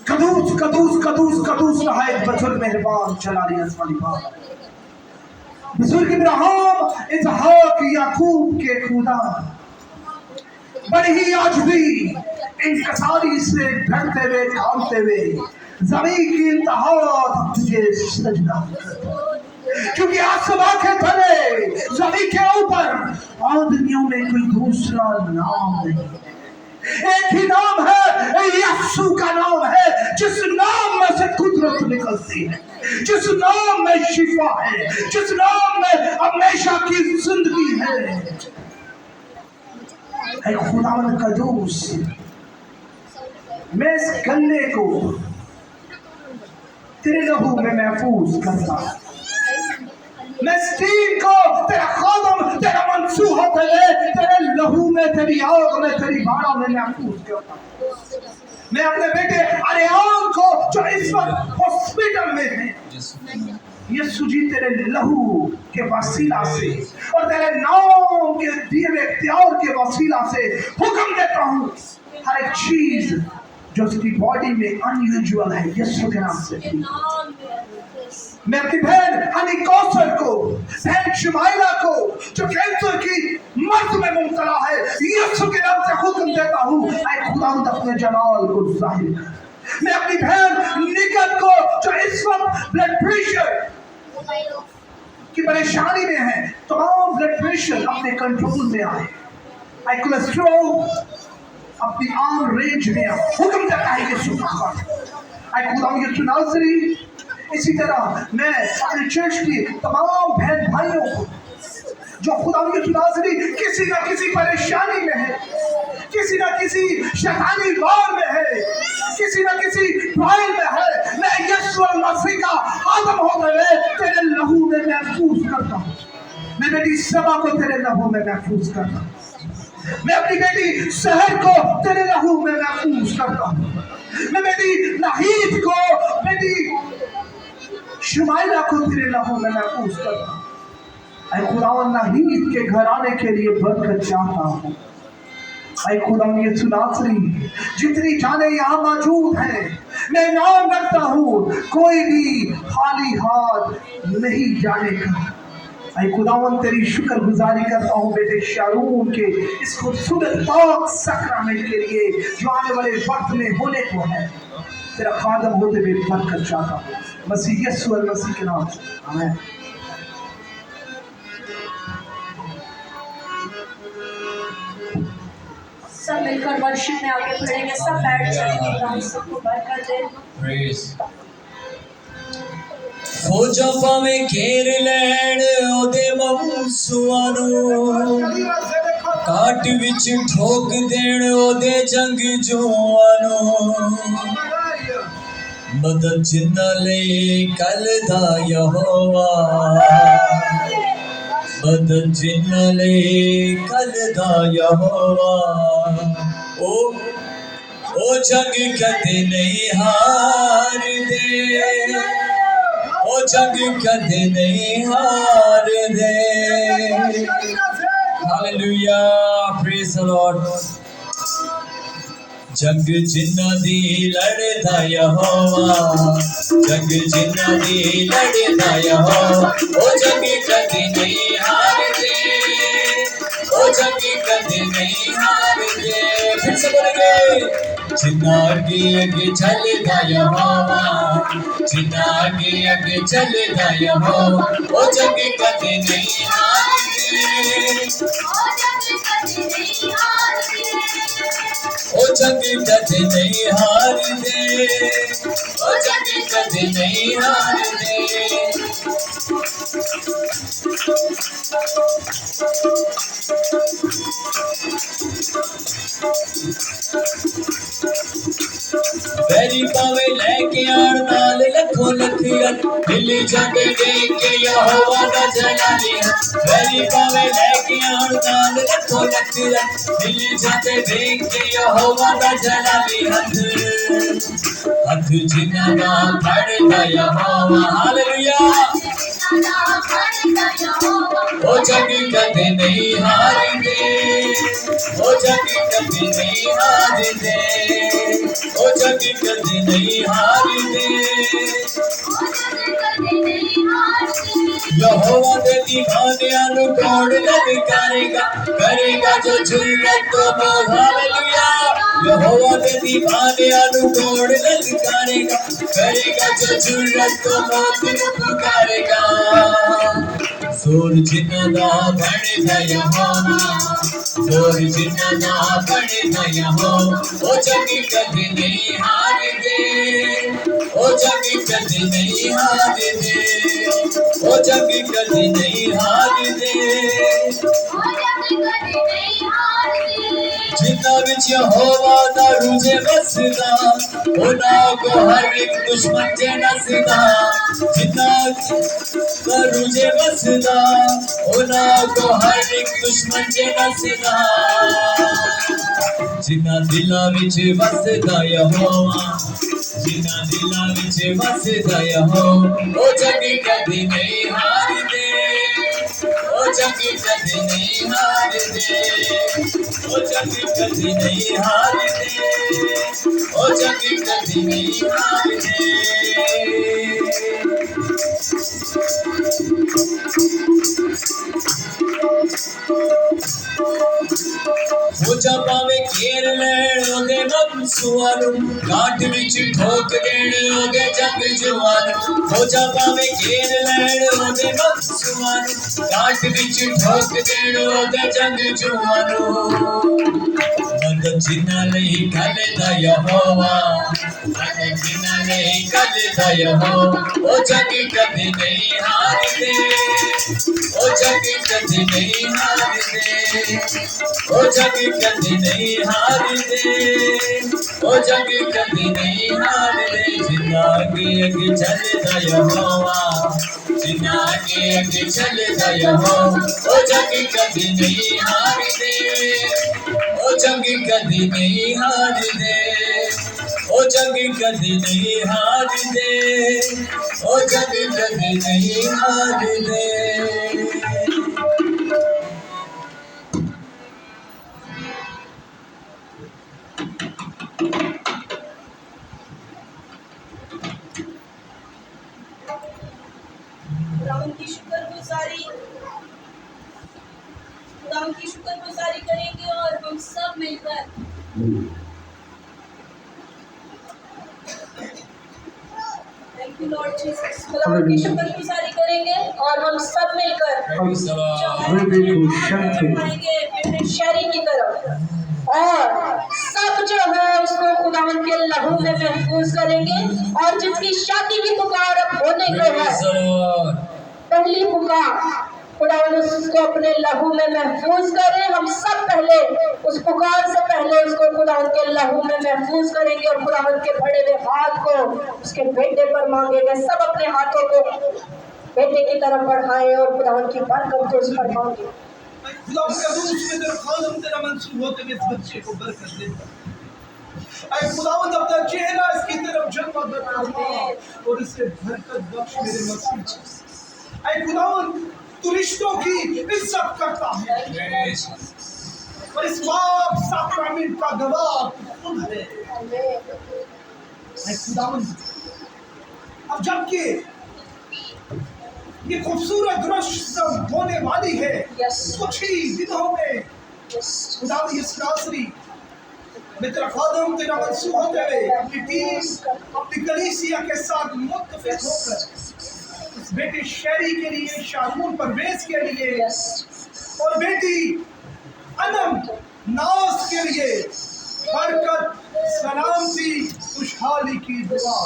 कदूस कदूस कदूस कदूस नहायत बजुर्ग मेहरबान चलारी आसमानी बाप बुजुर्ग इब्राहिम इसहाक याकूब के खुदा बड़ी ही आज भी इंकसारी से ढलते हुए कामते हुए जमीन की इंतहा तक तुझे सजदा क्योंकि आसमां के तले जमीन के ऊपर आदमियों में कोई दूसरा नाम नहीं। एक ही नाम है, यीशु का नाम है, जिस नाम में से कुदरत निकलती है, जिस नाम में शिफा है, जिस नाम में हमेशा की जिंदगी है। खुदावंद कदूस, मैं इस गन्ने को तेरे लहू में महफूज करता, मैं इस टीम को तेरा खादम, तेरा मंसूहा तेरे लहू में, तेरी आग में, तेरी बाड़ा में महफूज करता। मैं अपने बेटे अरियान को जो इस वक्त हॉस्पिटल में है, यीशु जी तेरे लहू के वसीला से और तेरे नाम के दिए हुए इख्तियार के वसीला से हुक्म देता हूँ, हर एक चीज जो उसकी बॉडी में अनयूजुअल है यीशु के नाम से। मैं अपनी बहन हनी कौसर को, बहन शुमाइला को जो कैंसर की मर्ज में मुब्तला है, यीशु के नाम से हुक्म देता हूँ, ऐ खुदावंद अपने जलाल को जाहिर कर। मैं अपनी बहन निकट को जो इस वक्त ब्लड प्रेशर की परेशानी में है, तमाम ब्लड प्रेशर अपने कंट्रोल में आए, ऐ कोलेस्ट्रॉल अपनी आम रेंज में हुक्म देता है यीशु का। ऐ खुदावंद यीशु नाज़री, इसी तरह मैं अपने चर्च की तमाम बहन भाइयों को जो खुदा की नाज़री किसी ना किसी परेशानी में है, किसी ना किसी शैतानी वार में है, किसी ना किसी ट्रायल में है, मैं यीशु मसीह का आदम होते हुए तेरे लहू में महफूज करता हूँ। मैं बेटी सबा को तेरे लहू में महफूज करता हूँ। मैं अपनी बेटी शहर को तेरे लहू में महफूज करता हूँ। मैं बेटी नाहीद को, बेटी शुमाइला को तेरे लहू में महफूज करता हूँ। ऐ खुदावन नाहीद के घराने के लिए बरकत चाहता हूँ। ऐ खुदावन यीशु नासरी जितनी जाने यहाँ मौजूद हैं, मैं नाम रखता हूँ, कोई भी खाली हाथ नहीं जाने का। ऐ खुदावन तेरी शुक्रगुजारी करता हूँ बेटे शारून के इस खूबसूरत पाक सक्रमेंट के लिए जो आने वाले वक्त में होने को है। तेरा खादम होते हुए बरकत चाहता हूँ मसीह यीशु मसीह के नाम से, आमीन।
सब मिलकर वर्शिप में आगे बढ़ेंगे, सब बैठ जाएंगे, सबको बरकत दे।
फौजा पावे घेर लैण ओदे ममसुआनो, काट विच ठोक देण ओदे जंग जुआनो, मदद जिन्ना ले कल दा यहोवा, मदद जिन्ना ले कल दा यहोवा। ओ जंग कदे नहीं हार दे, ओ जंग कदे नहीं हार दे। Hallelujah, praise the Lord. जंग जिन्ना दी लड़दा यहोवा, जंग जिन्ना दी लड़दा यहोवा, ओ जंग कदे नहीं हार दे, ओ जंग कदे नहीं हार दे। फिर से बोलेंगे, जिन्ना आगे चलदा यहोवा, जिन्ना आगे चलदा यहोवा, ओ जंग कदे नहीं हार दे, ओ जंग कदे नहीं हार दे, ओ जंग कदे नहीं हार दे। बैरी पावे लेके आन नाल लखों लखियन, दिल्ली जाके देख के यहोवा दा जलाली है। बैरी पावे लेके आन नाल लखों लखियन, दिल्ली जाके देख के यहोवा दा जलाली है। हथ जिन्ना दा फड़दा यहोवा, हालेलुया, ओ जंग कदे नहीं हार दे, ओ जंग कदे नहीं हार दे, ओ जंग कदे नहीं हार दे। यहोवा दे दीवानियां नु कौन ललकारेगा, करेगा जो जुर्रत तो बोल, हालेलुया। यहोवा दे दीवानियां नु कौन ललकारेगा, करेगा जो जुर्रत तो मौत नु पुकारेगा। जोर जिन्ना दा बढ़दा यहोवा, जोर जिन्ना दा बढ़दा यहोवा, ओ जंग कदे नहीं हार दे, ओ जंग कदे नहीं हार दे, ओ जंग कदे नहीं हार दे। जिन्ना विच यहोवा दा रूजे बसदा, उन्हां को हर एक दुश्मन जे नसदा। जिन्ना दा रूजे बसदा, उन्हां को हर एक दुश्मन जे नसदा। जिन्ना दिलां विच बसदा यहोवा, जिन्ना दिलां विच बसदा यहोवा, ओ जंग कदे नहीं हार दे, ओ जंग कदे नहीं हार दे, ओ जंग कदे नहीं हार दे, ओ जंग कदे नहीं हार दे। फौजा पावे घेर लैण ओदे ममसुआनो, काट विच ठोक देण ओदे जंग जुआनो। फौजा पावे घेर लैण ओदे ममसुआनो, काट विच ठोक देण ओदे जंग जुआनो। मदद जिन्ना लई कलदा यहोवा, जिन्ना नहीं कददा यहो ओ जग कभी नहीं हारते ओ जग कभी नहीं हारते ओ जग कभी नहीं हारते ओ जग कभी नहीं हारते जिन्ना के चलदा यहो जिन्ना के चलदा यहो ओ जग कभी नहीं हारते ओ जग कभी नहीं हारते ओ जग कभी नहीं हारते ओ जग कभी नहीं हारते
खुदावंद की शुक्रगुजारी करेंगे और हम सब मिलकर थैंक यू लॉर्ड जीसस। खुदावंद की शुक्रगुजारी करेंगे और हम सब मिलकर पाएंगे शहरी की तरफ और सब जो है उसको खुदावंद के लहू में महफूज करेंगे और जिसकी शादी की पुकार अब होने को है पहली पुकार खुदावंद उसको अपने लहू में महफूज करे। हम सब पहले उस पुकार से पहले उसको खुदावंद के लहू में महफूज करेंगे और खुदावंद के बड़े हुए हाथ को उसके बेटे पर मांगेंगे। सब अपने हाथों को बेटे की तरफ बढ़ाएं और खुदावंद की बरकत को उस पर मांगे।
तेरा मंसूब होते हुए इस बच्चे को बरकत दे। ऐ खुदावंद अपना चेहरा इसकी तरफ जलवा फरमा और इसे बरकत बख्श मेरे मसीह। ऐ खुदावंद तू रिश्तों की इज्जत करता है और इस बाप साक्रामेंट का गवाह खुद है। ऐ खुदावंद अब जबकि ये खूबसूरत रस्म होने वाली है कुछ ही दिनों में खुदावंद इस नासरी मैं तेरा खादम तेरा मंसूब होते हुए अपनी टीम अपनी कलीसिया के साथ मुत्तफिक होकर इस बेटी शेरी के लिए शारून परवेज के लिए और बेटी अनम नाज के लिए बरकत सलामती खुशहाली की दुआ।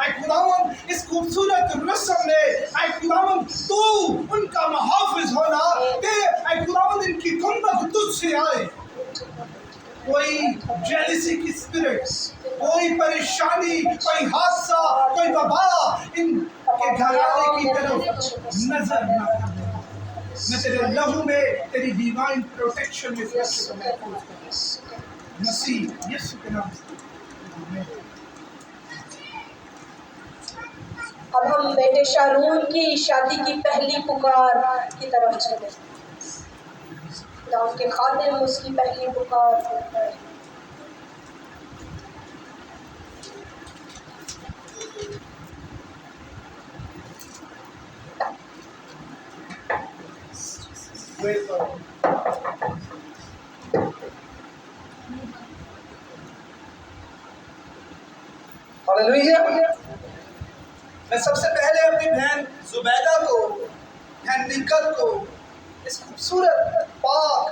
ऐ खुदावंद इस खूबसूरत रस्म में ऐ खुदावंद तू उनका मुहाफिज होना कि ऐ खुदावंद इनकी गुंबद तुझसे आए। कोई जेलिसी की स्पिरिट कोई परेशानी कोई हादसा कोई वबा इनके घराने की तरफ नजर न आए। मैं तेरे लहू में तेरी डिवाइन प्रोटेक्शन में मसीह यीशु के नाम से।
अब हम बेटे शारून की शादी की पहली पुकार की तरफ चले। खुदावंद के खादिम उसकी पहली पुकार
हालेलुया। मैं सबसे पहले अपनी बहन जुबैदा को बहन निकल को इस खूबसूरत पाक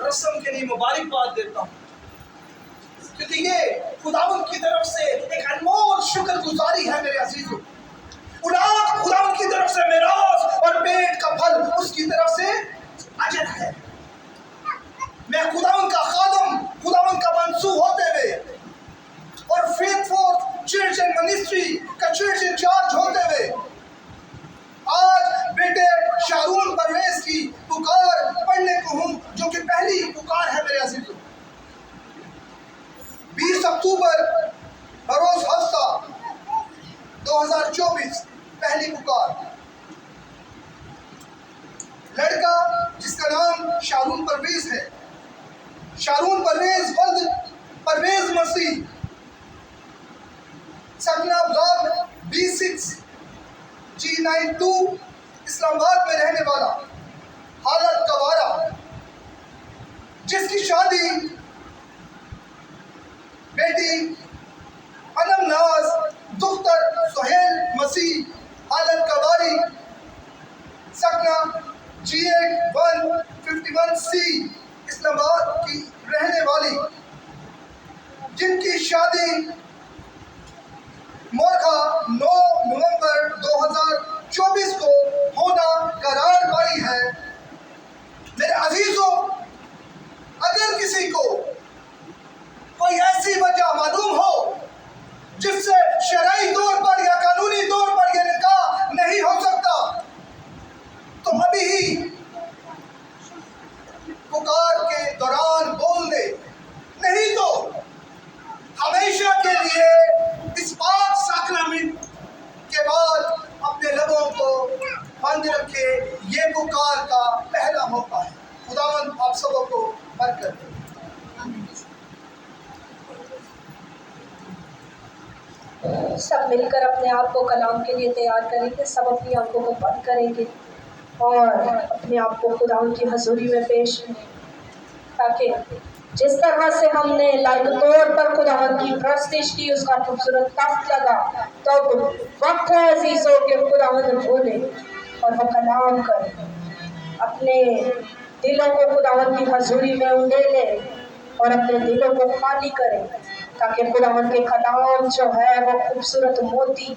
रस्म के लिए मुबारकबाद देता हूँ क्योंकि ये खुदावंद की तरफ से एक अनमोल शुक्रगुजारी है मेरे अजीजों। औलाद खुदावंद की तरफ से मिरास और पेट का फल उसकी तरफ से अजर है। मैं खुदावंद का खादम खुदावंद का मंसूब होते हुए और फेथफुल चर्च एंड मिनिस्ट्री का चर्च इंचार्ज होते हुए आज बेटे शारून परवेज की पुकार पढ़ने को हूँ जो कि पहली पुकार है मेरे अजीजों। 20 अक्टूबर बरोज हफ्ता 2024 पहली पुकार। लड़का जिसका नाम शारून परवेज है। शारून परवेज वल्द परवेज मसीह सकना ब्लॉक B6 G92 इस्लामाबाद में रहने वाला हालत कवारा जिसकी शादी बेटी अनम नाज दुख्तर सुहेल मसीह हालत कवारी सकना G8151C इस्लामाबाद की रहने वाली जिनकी शादी किसी को कोई ऐसी वजह मालूम हो जिससे शरई तौर पर या कानूनी तौर पर यह निकाह नहीं हो सकता, तो अभी ही पुकार के दौरान बोल दे, नहीं तो हमेशा के लिए इस पाक साक्रामेंट के बाद अपने लबों को बंद रखे। ये पुकार का पहला मौका है। खुदावंद आप सबों को बरकत दे।
सब मिलकर अपने आप को कलाम के लिए तैयार करेंगे। सब अपनी आंखों को बंद करेंगे और अपने आप को खुदावन की हजूरी में पेश करें, ताकि जिस तरह से हमने लाइव तौर पर खुदावन की प्रस्तिश की, उसका खूबसूरत तख्त लगा, तो वक्त है अजीजों के खुदावन बोले और वो कलाम करें, अपने दिलों को खुदावन की हजूरी में उंडेले और अपने दिलों को खाली करें, ताकि खुदावन के कलाम जो है वो खूबसूरत मोती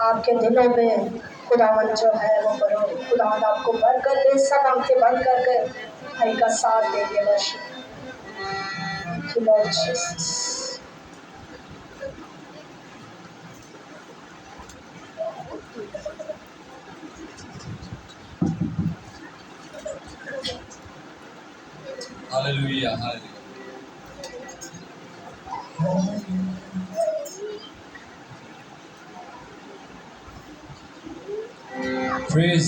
आपके दिलों में खुदावन जो है वो करो। खुदावन आपको बरकत दे। सब आंखें बंद करके भाई का साथ देंगे। Worship Lord Jesus.
Hallelujah, hallelujah. Praise.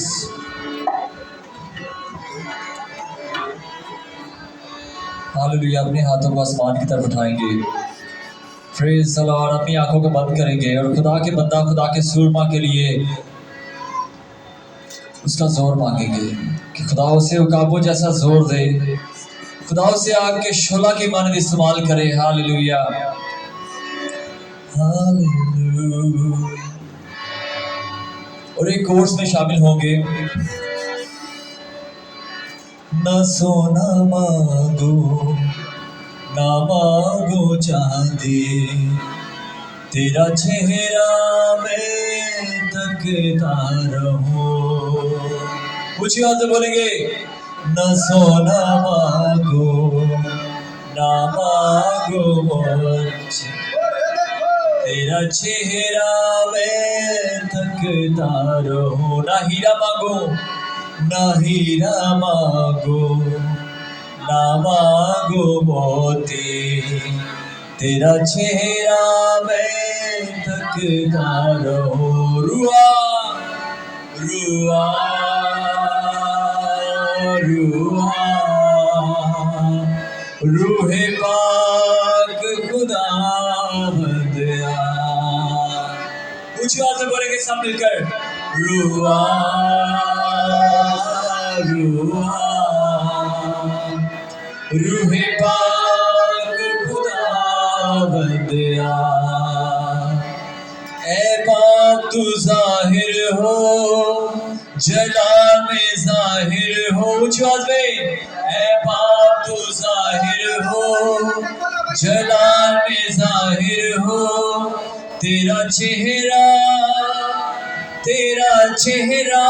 Hallelujah. अपने हाथों को आसमान की तरफ उठाएंगे। Praise the Lord. अपनी आंखों को बंद करेंगे और खुदा के बंदा, खुदा के सूरमा के लिए उसका जोर मांगेंगे कि खुदा उसे उकाबो जैसा जोर दे, खुदा उसे आग के शोला की मानद इस्तेमाल करे। Hallelujah, hallelujah. और एक कोर्स में शामिल होंगे। ना सोना मांगो ना मांगो चांदी, तेरा चेहरा मैं तकता रहूं। ऊंची आवाज से बोलेंगे, ना सोना मांगो ना मांगो मुझ, तेरा चेहरा मैं तकता रहूं। ना हीरा मांगो ना हीरा मांगो ना मांगो मोती, तेरा चेहरा मैं तकता रहूं। रुआ रुआ रुआ रूहे पाक खुदा बंदया। ऊंची आवाज से बोलेंगे सब मिलकर, रुआ रुआ रूहे पाक खुदा बंदया। ऐ पाक तू जाहिर हो, जलाल में जाहिर हो। ऊंची आवाज में, ऐ पाक तू जाहिर हो, जलाल में जाहिर हो, तेरा चेहरा तेरा चेहरा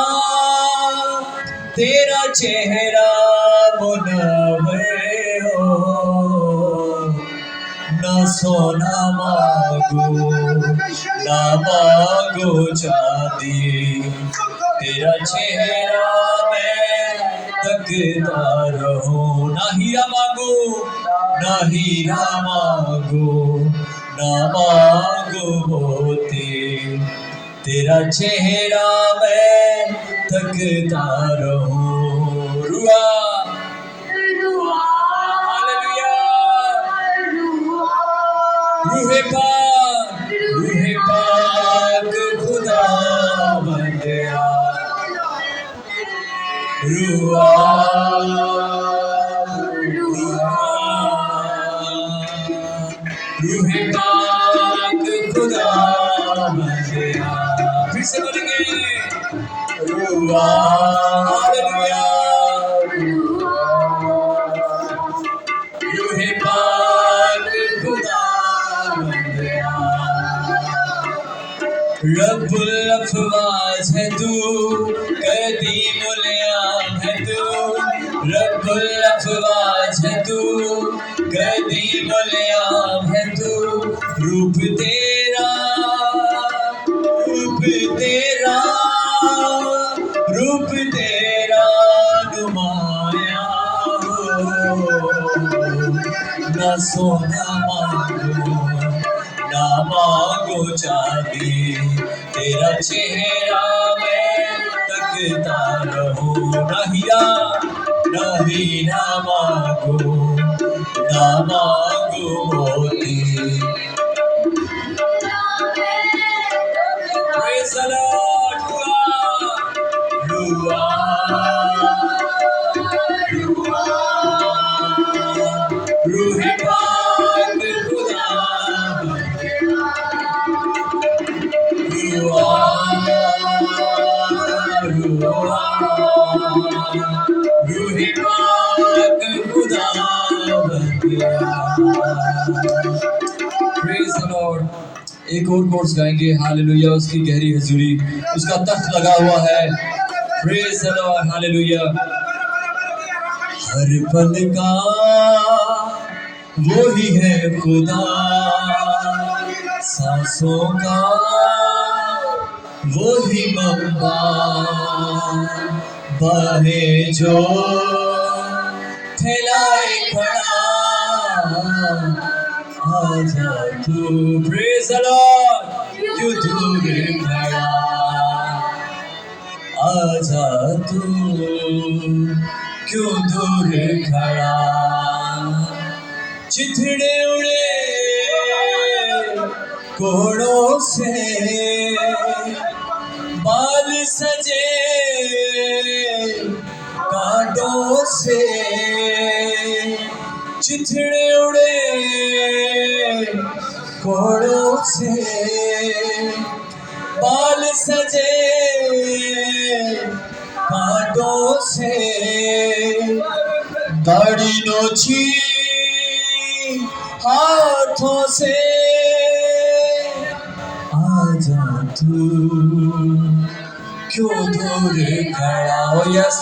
तेरा चेहरा मुनव्वर हो। ना सोना मांगो ना मांगो चांदी, तेरा चेहरा मैं तकता रहूं। ना हीरा मांगो ना हीरा मांगो ना मांगो मोती, तेरा चेहरा मैं तकता रहूं। रुआ रुआ हालेलुया। रूहे पाक खुदा बंदया। रुआ रुआ रूहे पाक खुदा बंदया। फिर से बोलेंगे, रुआ हालेलुया। रूहे पाक खुदा बंदया। रब्बुल अफ़वाज है तू, कदीमुल आम है तू, रब्बुल अफ़वाज है तू, कदी मलयाम है तू, रूप तेरा, रूप तेरा, रूप तेरा नुमाया हो। ना सोना मांगो ना मांगो चांदी, तेरा चेहरा मैं तकता रहूं। ना हीरा ना हीरा मांगो ना मांगो मोती। Praise the Lord, रुआ, रुआ, रूहे पाक खुदा, रुआ, रुआ, रूहे पाक खुदा बन गया। Praise the Lord। एक और कोर्स गाएंगे, हालेलुया। उसकी गहरी हजूरी, उसका तख्त लगा हुआ है। Praise the Lord, hallelujah. हर पल का वो ही है खुदा, सांसों का वो ही मम्मा, बाहे जो फैलाए खड़ा, आजा तू। Praise the Lord. क्यों दूर खड़ा, आजा तू, क्यों दूर खड़ा। चिथड़े उड़े कोड़ों से, बाल सजे कांटों से, चिथड़े उड़े कोड़ों से, बाल सजे कांटों से, दाढ़ी नोची हाथों से, आजा तू, क्यों दूर खड़ा हो। यस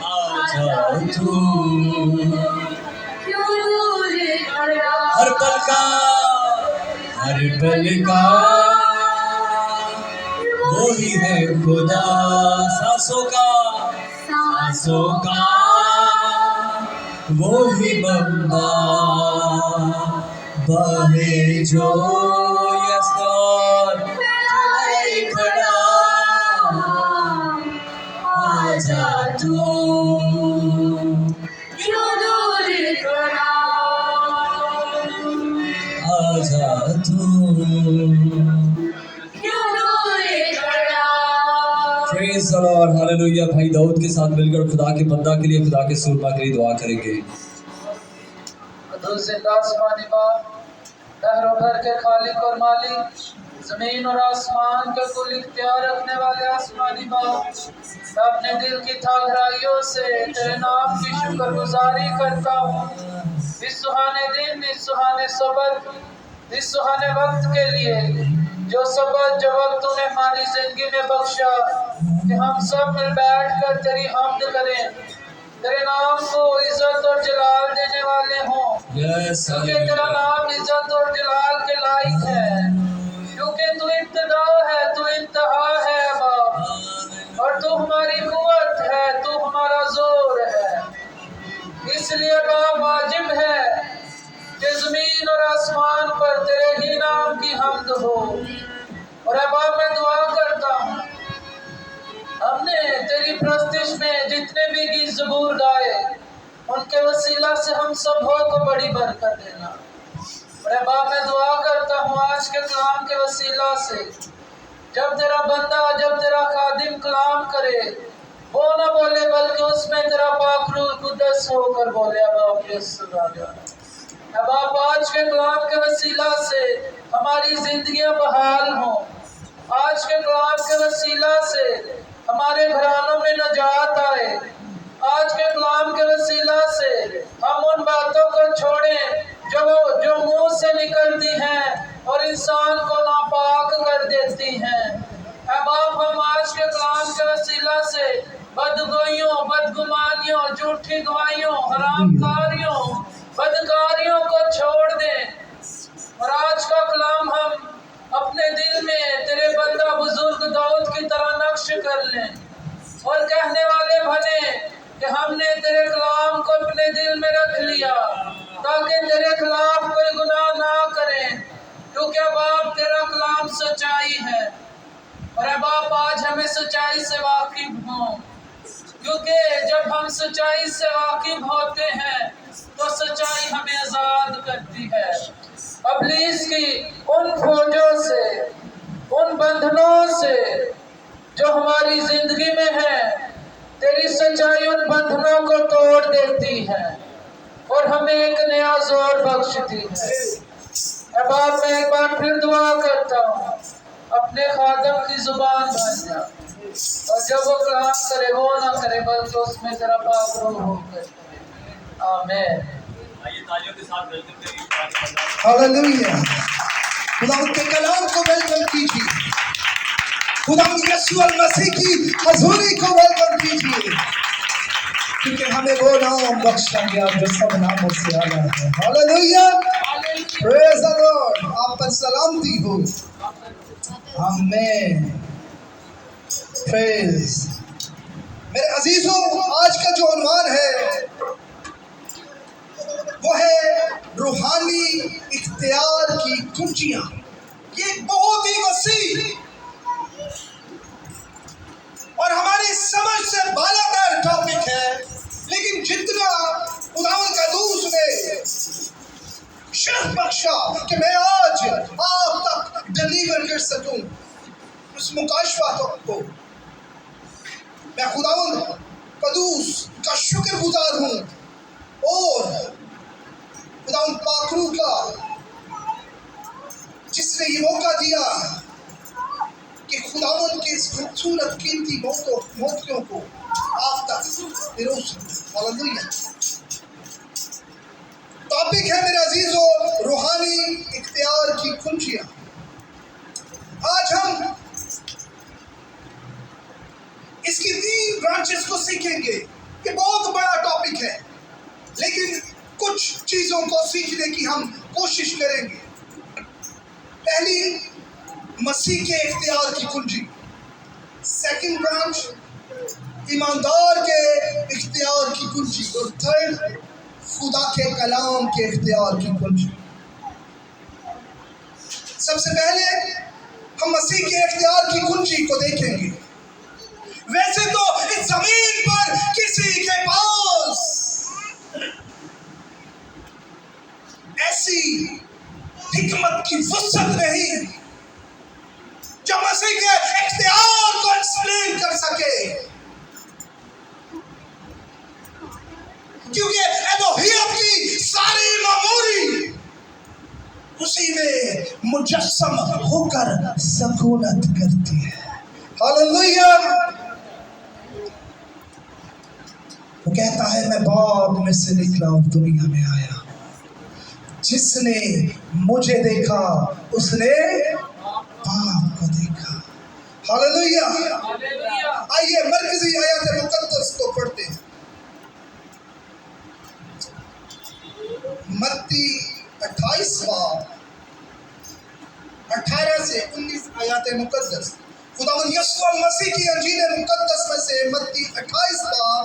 आजा तू,
क्यों दूर खड़ा,
हर पल का, हर पल का वो ही है खुदा, सांसों का, सांसों का वो ही बंदा, बाहे जो यस लॉर्ड फैलाए खड़ा, आजा तू,
क्यों दूर खड़ा,
आजा तू।
क्यों दूर खड़ा।
Praise the Lord, hallelujah. भाई दाऊद के साथ मिलकर खुदा के बंदा के लिए, खुदा के सुरमा के लिए दुआ करेंगे।
आसमानी बाप, दहरों भर के खालिक और मालिक, जमीन और आसमान के कुल इख्तियार रखने वाले आसमानी बाप, मैं अपने दिल की थागराइयों से तेरे नाम की शुक्रगुजारी करता हूँ। इस सुहाने दिन, इस सुहाने सबक, इस सुहाने वक्त के लिए, जो सबक जो वक्त तूने हमारी जिंदगी में बख्शा कि हम सब मिल बैठ कर तेरी हम्द करें, तेरे नाम को इज्जत और जलाल देने वाले हों। क्योंकि तेरा नाम इज्जत और जलाल के लायक है, क्योंकि तू इब्तिदा है, तू इंतहा है बाप, और तू हमारी कुव्वत है, तू हमारा जोर है। इसलिए बाप वाजिब है कि जमीन और आसमान पर तेरे ही नाम की हम्द हो। और अब मैं दुआ करता हूँ, हमने तेरी प्रस्तिश में जितने भी गीत ज़बूर गाए, उनके वसीला से हम सब को बड़ी बरकत देना। और बाप मैं दुआ करता हूँ आज के कलाम के वसीला से, जब तेरा बंदा, जब तेरा खादिम कलाम करे, वो ना बोले बल्कि उसमें तेरा पाक रूह कुद्दस होकर बोले। अब आप आज के कलाम के वसीला से हमारी जिंदगियां बहाल हों। आज के कलाम के वसीला से हमारे घरानों में नजात आए। आज के कलाम के वसीला से हम उन बातों को छोड़ें जो मुंह से निकलती हैं और इंसान को नापाक कर देती हैं। अब आप हम आज के कलाम के वसीला से बदगोइयों, बदगुमानियों, झूठी गवाहियों, हरामकारियों कर लें और कहने वाले बने कि हमने तेरे कलाम को अपने दिल में रख लिया ताकि तेरे खिलाफ कोई गुनाह ना करें, क्योंकि अब आप तेरा कलाम सच्चाई है। और अब आप आज हमें सच्चाई से वाकिफ हों, क्योंकि जब हम सच्चाई से वाकिफ होते हैं तो सच्चाई हमें आज़ाद करती है इब्लीस की उन फौजों से, उन बंधनों से जो हमारी जिंदगी में है। तेरी सच्चाई उन बंधनों को तोड़ देती है और हमें एक नया जोर बख्शती है। अब आप मैं एक बार फिर दुआ करता हूँ, अपने खादम की जुबान बन जा और जब वो कलाम करे वो ना करे बल्कि उसमें तेरा पाक रूह होकर। आमीन।
हालेलुया। खुदा के कलाम को वेलकम कीजिए, खुदा यीशु मसीह की हजूरी को वेलकम कीजिए, क्योंकि हमें वो नाम बख्शा गया जो सब नामों से आला है। Hallelujah, praise the Lord. आप पर सलामती हो। आमीन, प्रेज। मेरे अजीजों, आज का जो उन्वान है वो है रूहानी इख्तियार की कुंजियां। ये एक बहुत ही वसी और हमारी समझ से बालातर टॉपिक है, लेकिन जितना खुदावंद का दूत ने शर्फ बख्शा कि मैं आज आप तक डिलीवर कर सकूं उस मुकाशफा को, मैं खुदावंद कदूस का शुक्रगुजार हूं और खुदावंद पाकरू का जिसने ये मौका दिया कि खुदावंद के इस खूबसूरत कीमती मोतियों को आप तक पिरोस सकूं। हालेलुया। टॉपिक है मेरे अजीजों रूहानी इख्तियार की कुंजियां। आज हम इसकी 3 ब्रांचेस को सीखेंगे। ये बहुत बड़ा टॉपिक है, लेकिन कुछ चीजों को सीखने की हम कोशिश करेंगे। पहली, मसीह के इख्तियार की कुंजी। सेकंड ब्रांच, ईमानदार के इख्तियार की कुंजी। और थर्ड, खुदा के कलाम के इख्तियार की कुंजी। सबसे पहले हम मसीह के इख्तियार की कुंजी को देखेंगे। वैसे तो इस जमीन पर किसी के पास ऐसी हिकमत की वुसअत नहीं जो मसीह के इख्तियार को एक्सप्लेन कर सके, क्योंकि एलोहियत की सारी मामूरी उसी में मुजस्सम होकर सकूनत करती है। हालेलुया। वो कहता है मैं बाप में से निकला और दुनिया में आया, जिसने मुझे देखा उसने बाप को देखा। हालेलुया। आइए मरकजी आयत मुकद्दस को पढ़ते हैं। मत्ती 28 बाब 18 से 19 आयत मुकद्दस। खुदावंद यीशु मसीह की अंजील मुकद्दस में से मत्ती 28 बाब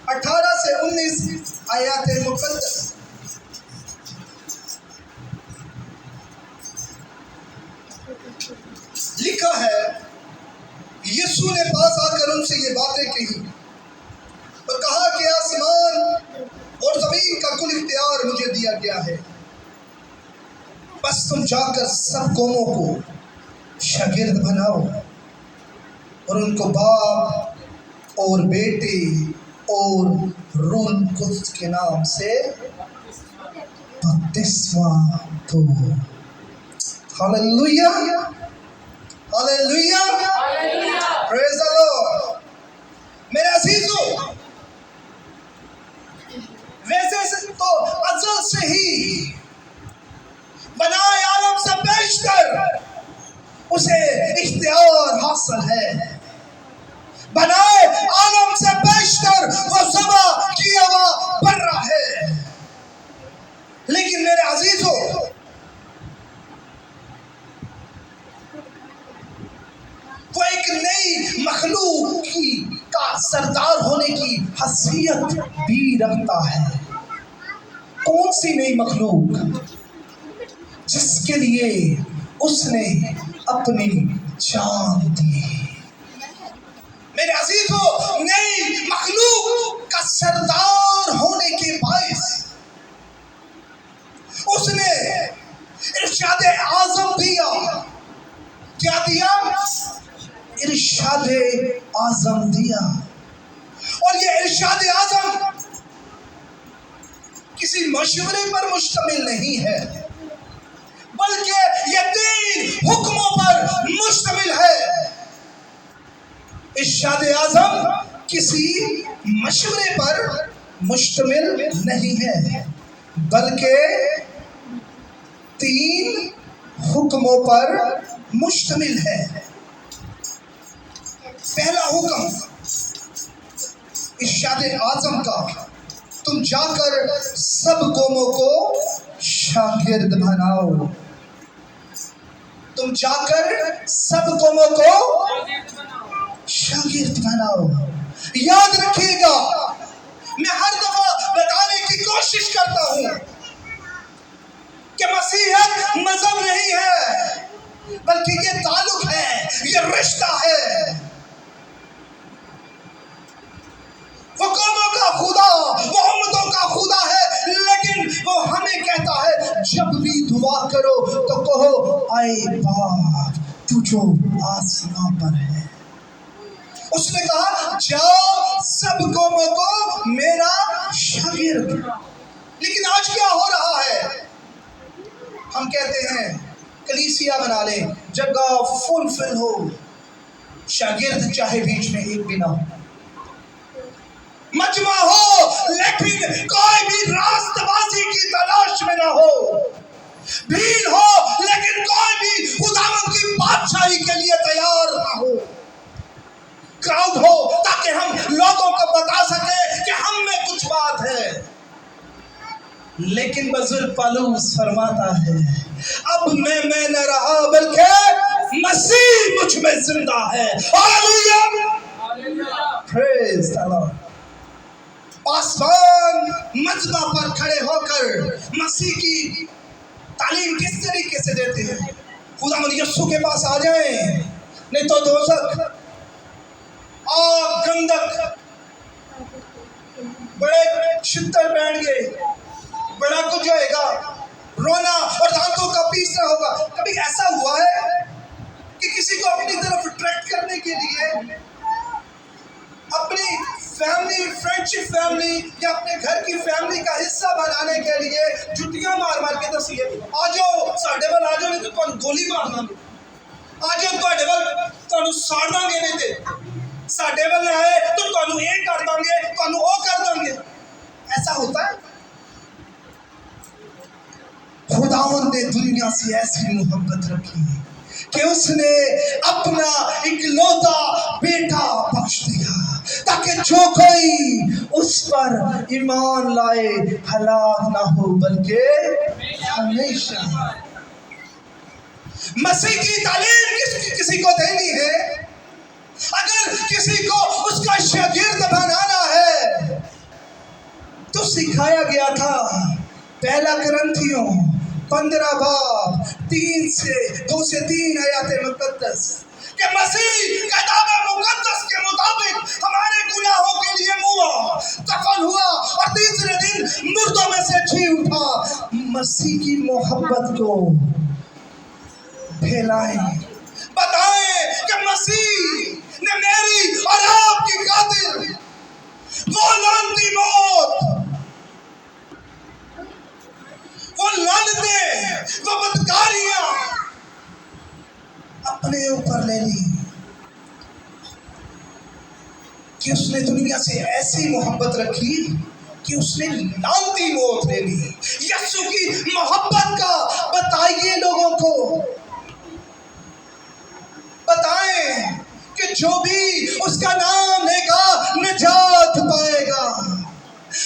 18 से 19 आयत मुकद्दस। लिखा है, यीशु ने पास आकर उनसे ये बातें कही और कहा कि आसमान और जमीन का कुल इख्तियार मुझे दिया गया है, बस तुम जाकर सब कौमों को शागिर्द बनाओ और उनको बाप और बेटे और रूह कुद्स के नाम से बपतिस्मा दो। Hallelujah, hallelujah, praise the Lord. मेरे अजीजों, वैसे तो अज़ल से ही बनाए आलम से बेशतर उसे इख्तियार हासिल है। बनाए आलम से बेशतर वो ज़बा किया हुआ बर्रा है। लेकिन मेरे अजीजों, वो एक नई मखलूक हैसियत भी रखता है। कौन सी नई मखलूक जिसके लिए उसने अपनी जान दी। मेरे अजीजों, नई मखलूक का सरदार होने के बायस उसने इरशाद आजम दिया। क्या दिया? इरशाद आजम दिया। और ये इरशाद आजम किसी मशवरे पर मुश्तमिल नहीं है, बल्कि ये 3 हुक्मों पर मुश्तमिल है। इरशाद आजम किसी मशवरे पर मुश्तमिल नहीं है, बल्कि 3 हुक्मों पर मुश्तमिल है। पहला हुक्म इरशाद आजम का, तुम जाकर सब कौमों को शागिर्द बनाओ। तुम जाकर सब कौमों को शागिर्द बनाओ। याद रखिएगा, मैं हर दफा बताने की कोशिश करता हूं कि मसीहत मजहब नहीं है, बल्कि ये ताल्लुक है, ये रिश्ता है। वो कौमों का खुदा, वो उम्मतों का खुदा है, लेकिन वो हमें कहता है जब भी दुआ करो तो कहो आए बाप तू जो आसमां पर है। उसने कहा जाओ सब कौमों को मेरा शागिर्द। लेकिन आज क्या हो रहा है? हम कहते हैं कलीसिया बना लें, जगह फुलफिल हो, शागिर्द चाहे बीच में एक भी ना हो, मजमा हो लेकिन कोई भी रास्तबाजी की तलाश में ना हो, भीड़ हो लेकिन कोई भी खुदावंद की बादशाही के लिए तैयार ना हो, क्राउड हो ताकि हम लोगों को बता सके कि हम में कुछ बात है। लेकिन बुजुर्ग पौलुस फरमाता है अब मैं न रहा बल्कि मसीह मुझ में जिंदा है। Hallelujah, praise the Lord. Paswan मजमा पर खड़े होकर मसीह की तालीम किस तरीके से देते हैं? खुदावंद यीशु के पास आ जाएं, नहीं तो दोज़ख, आग, गंधक, बड़े छितर बैठेंगे, बड़ा कुछ होएगा, रोना और दांतों का पीसना होगा। कभी ऐसा हुआ है कि किसी को अपनी तरफ अट्रैक्ट करने के लिए अपनी फैमिली, फ्रेंडशिप फैमिली या अपने घर की फैमिली का हिस्सा बनाने के लिए जुटियां मार मार के दसिए आ जाओ साढ़े वाल आ जाओ, नहीं तो तुम गोली मार देंगे, आ जाओ ਤੁਹਾਡੇ ਵੱਲ ਤੁਹਾਨੂੰ ਸਾੜ ਦਾਂਗੇ, नहीं तो साढ़े वाल आए तो ਤੁਹਾਨੂੰ ਇਹ कर देंगे, ਤੁਹਾਨੂੰ ਉਹ कर देंगे। ऐसा होता है? खुदावंद ने दुनिया से ऐसी मोहब्बत रखी कि उसने अपना इकलौता बेटा बख्श दिया ताकि जो कोई उस पर ईमान लाए हलाक ना हो बल्कि हमेशा। मसीह की तालीम किसी को देनी है, अगर किसी को उसका शागिर्द बनाना है तो सिखाया गया था पहला कुरिन्थियों 15 बाब 2 से 3 आयत मुकद्दस कि मसीह किताब मुकद्दस के मुताबिक हमारे गुनाहों के लिए मुआ, दफन हुआ और तीसरे दिन मुर्दों में से जी उठा। मसीह की मोहब्बत को फैलाएं, बताएं कि मसीह ने मेरी और आपकी खातिर वो लानती मौत, वो लानतें, वो बदकारियां अपने ऊपर ले ली कि उसने दुनिया से ऐसी मोहब्बत रखी कि उसने लानती मौत ले ली। यीशु की मोहब्बत का बताइए लोगों को, बताएं कि जो भी उसका नाम लेगा निजात पाएगा।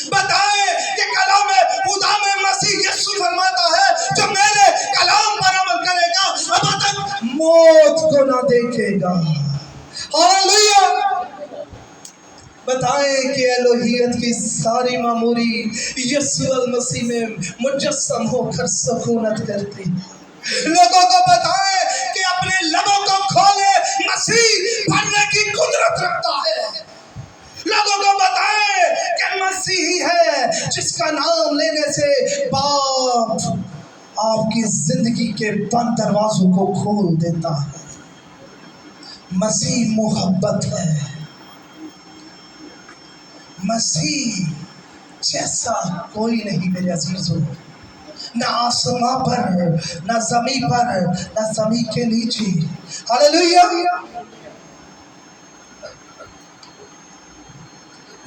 बताएं कि कलाम खुदा में मसीह यीशु फरमाता है जो मेरे कलाम पर अमल करेगा अब तक मौत को ना देखेगा। हालेलुया। बताएं कि एलोहियत की सारी मामूरी यीशु मसीह में मुजस्सम होकर सकूनत करती। लोगों को बताएं कि अपने लबों को खोले, मसीह भरने की कुदरत रखता है। लोगों को बताएं कि मसीह ही है जिसका नाम लेने से बाप आपकी जिंदगी के बंद दरवाजों को खोल देता है। मसीह मोहब्बत है। मसीह जैसा कोई नहीं मेरे अजीजों, ना आसमां पर, ना जमीन पर, ना जमीन के नीचे। हालेलुया।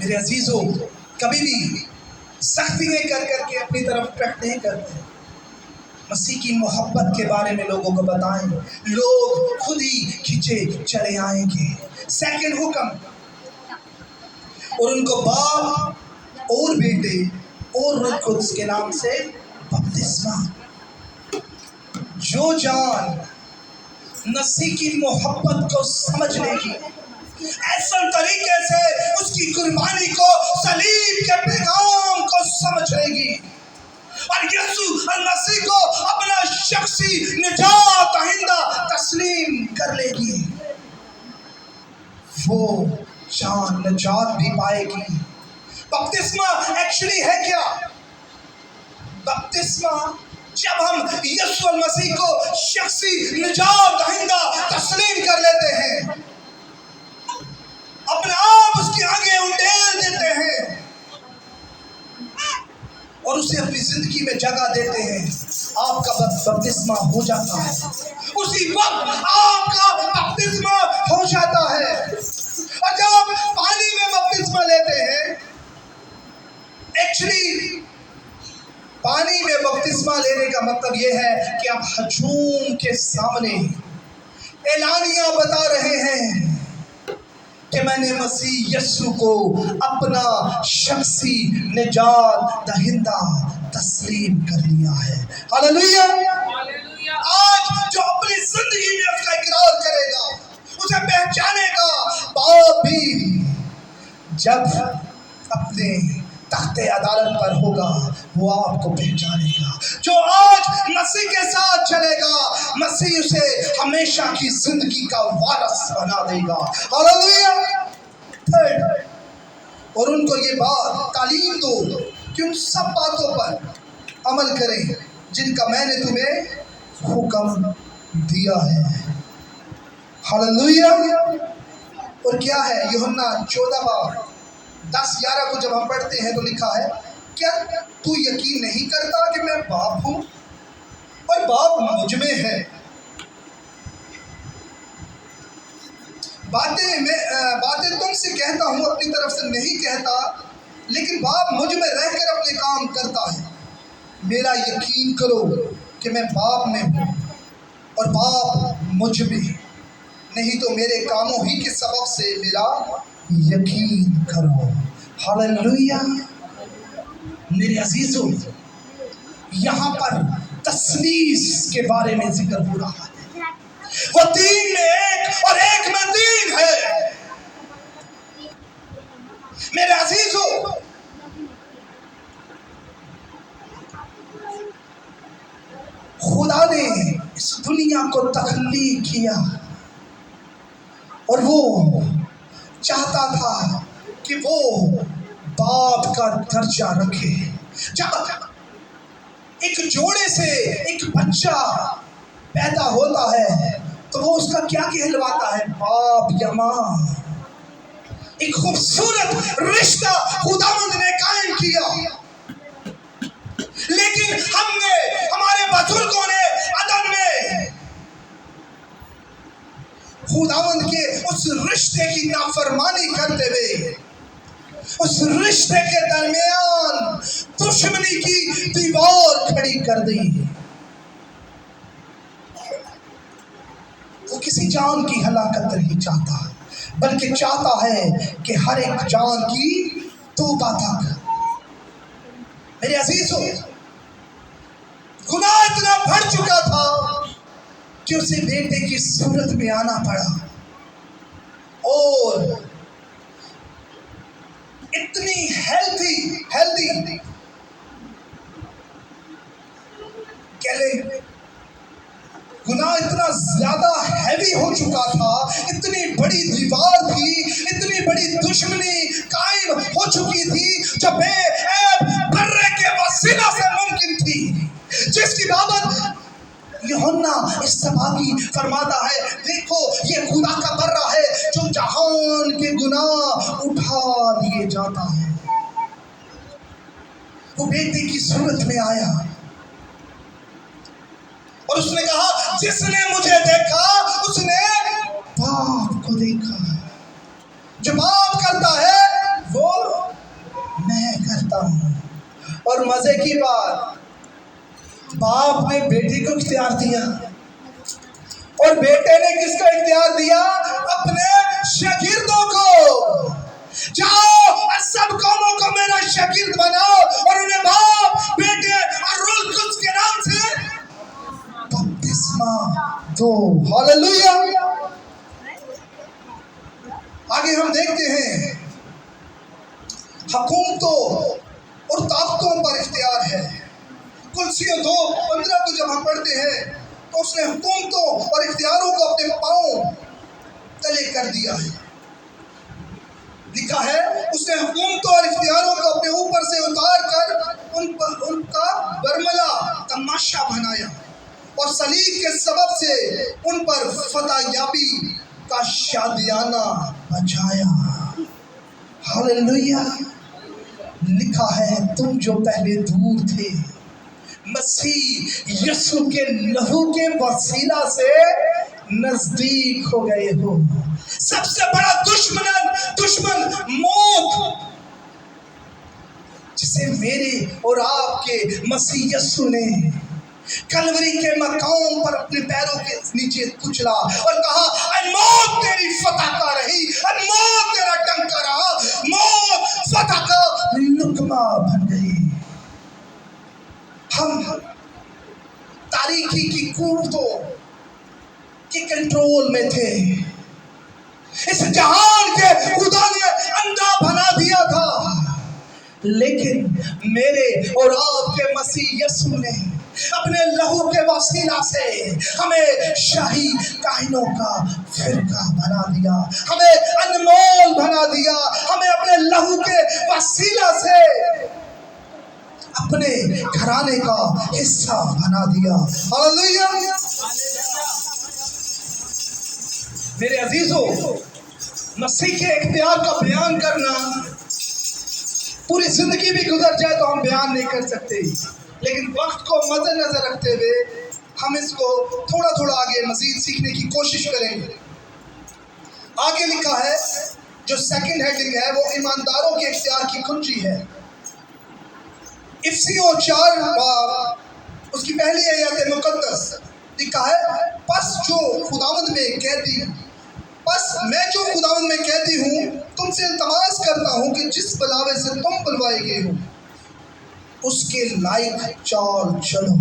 मेरे अजीजों, कभी भी सख्ती में कर करके अपनी तरफ अट्रैक्ट नहीं करते। मसीह की मोहब्बत के बारे में लोगों को बताएं, लोग खुद ही खींचे चले आएंगे। सेकंड हुक्म, और उनको बाप और बेटे और रूह कुद्स के नाम से बपतिस्मा। जो जान मसीह की मोहब्बत को समझ लेगी, ऐसा तरीके से उसकी कुर्बानी को, सलीब के पैगाम को समझ लेगी और यीशु मसीह को अपना शख्सी निजात दहिंदा तस्लीम कर लेगी, वो जान निजात भी पाएगी। बपतिस्मा एक्चुअली है क्या? बपतिस्मा जब हम यीशु मसीह को शख्सी निजात दहिंदा तस्लीम कर लेते हैं, अपने आप उसके आगे उंडेल देते हैं और उसे अपनी जिंदगी में जगह देते हैं, आपका बपतिस्मा हो जाता है। उसी वक्त आपका बपतिस्मा हो जाता है। और जब आप पानी में बपतिस्मा लेते हैं, एक्चुअली पानी में बपतिस्मा लेने का मतलब यह है कि आप हजूम के सामने एलानिया बता रहे हैं कि मैंने मसीह यीशु को अपना शख्सी निजात दहिंदा तस्लीम कर लिया है। हालेलुया। आज जो अपनी जिंदगी में उसका इकरार करेगा, उसे पहचानेगा, बाप भी जब अपने तख्ते अदालत पर होगा वो आपको पहचानेगा। जो आज मसीह के साथ चलेगा, मसीह उसे हमेशा की जिंदगी का वारिस बना देगा। हालेलुया। और उनको ये बात तालीम दो कि उन सब बातों पर अमल करें जिनका मैंने तुम्हें हुक्म दिया है। हालेलुया। और क्या है? यूहन्ना 14:10-11 को जब हम पढ़ते हैं तो लिखा है, क्या तू यकीन नहीं करता कि मैं बाप हूं और बाप मुझ में है? बातें तुमसे कहता हूं, अपनी तरफ से नहीं कहता, लेकिन बाप मुझ में रहकर अपने काम करता है। मेरा यकीन करो कि मैं बाप में हूं और बाप मुझ में, नहीं तो मेरे कामों ही के सबब से मेरा यकीन करो। हालेलुया। मेरे अजीजों, यहाँ पर तस्लीस के बारे में जिक्र हो रहा है। वो 3 में 1 और 1 में 3 है। मेरे अजीजों, खुदा ने इस दुनिया को तख्लीक किया और वो चाहता था कि वो बाप का दर्जा रखे। जब एक जोड़े से एक बच्चा पैदा होता है तो वो उसका क्या कहलवाता है? बाप या माँ। एक खूबसूरत रिश्ता खुदावंद ने कायम किया, लेकिन हमने, हमारे बुजुर्गों ने अदन में खुदावंद के उस रिश्ते की नाफरमानी करते हुए उस रिश्ते के दरमियान दुश्मनी की दीवार खड़ी कर दी। वो किसी जान की हलाकत नहीं चाहता, बल्कि चाहता है कि हर एक जान की तौबा तक। मेरे अजीजों, गुनाह इतना बढ़ चुका था कि उसे बेटे की सूरत में आना पड़ा और इतनी हेल्थी हेल्दी कह ले, गुनाह इतना ज्यादा हैवी हो चुका था, इतनी बड़ी दीवार थी, इतनी बड़ी दुश्मनी कायम हो चुकी थी जो बेऐब बर्रे के वसीला से मुमकिन थी, जिसकी बाबत यूहन्ना इस्तबागी फरमाता है, देखो ये खुदा का बर्रा है जो जहान के गुनाह उठा लिए जाता है। वो बेटे की सूरत में आया और उसने कहा, जिसने मुझे देखा उसने बाप को देखा, जो बाप करता है वो मैं करता हूं। और मजे की बात, बाप ने बेटे को इख्तियार दिया और बेटे ने किसको इख्तियार दिया? अपने शागिर्दों को। जाओ और सब कौमों को मेरा शागिर्द बनाओ और उन्हें बाप, बेटे और रूह कुद्स के नाम से बपतिस्मा दो। हालेलुया। आगे हम देखते हैं, हुकूमतों और ताकतों पर इख्तियार है। कुलसियों 2:15 को जब हम पढ़ते हैं तो उसने हुकूमतों और इख्तियारों को अपने पांव तले कर दिया है। लिखा है, उसने हुकूमतों और इख्तियारों को अपने ऊपर से उतार कर उनका बरमला तमाशा बनाया और सलीब के सबब से उन पर फतह याबी का शादियाना बजाया। हालेलुया। लिखा है, तुम जो पहले दूर थे मसीह यीशु के लहू के वसीला से नजदीक हो गए हो। सबसे बड़ा दुश्मन मौत, जिसे मेरे और आपके मसीह यीशु ने कलवरी के मकाम पर अपने पैरों के नीचे कुचला और कहा, अरे मौत तेरी फतह का रही, अरे मौत तेरा डंका रहा, मौत फतह का लुकमा बन गई। हम तारीकी की कुव्वतों के कंट्रोल में थे। इस जहान के खुदा ने अंधा बना दिया था, लेकिन मेरे और आपके मसीह यीशु ने अपने लहू के वसीला से हमें शाही कायनों का फिरका बना दिया, हमें अनमोल बना दिया, हमें अपने लहू के वसीला से अपने घराने का हिस्सा बना दिया। हालेलुया। मेरे अजीजों, मसीह के इख्तियार का बयान करना, पूरी जिंदगी भी गुजर जाए तो हम बयान नहीं कर सकते, लेकिन वक्त को मद्देनजर रखते हुए हम इसको थोड़ा थोड़ा आगे मजीद सीखने की कोशिश करेंगे। आगे लिखा है, जो सेकंड हेडिंग है वो ईमानदारों के इख्तियार की कुंजी है। इफ्सियों 4 उसकी पहली आयत मुकद्दस लिखा है, मैं जो खुदावंद में कहती हूँ तुमसे इल्तमास करता हूँ कि जिस बुलावे से तुम बुलवाए गए हो उसके लायक चाल चलो।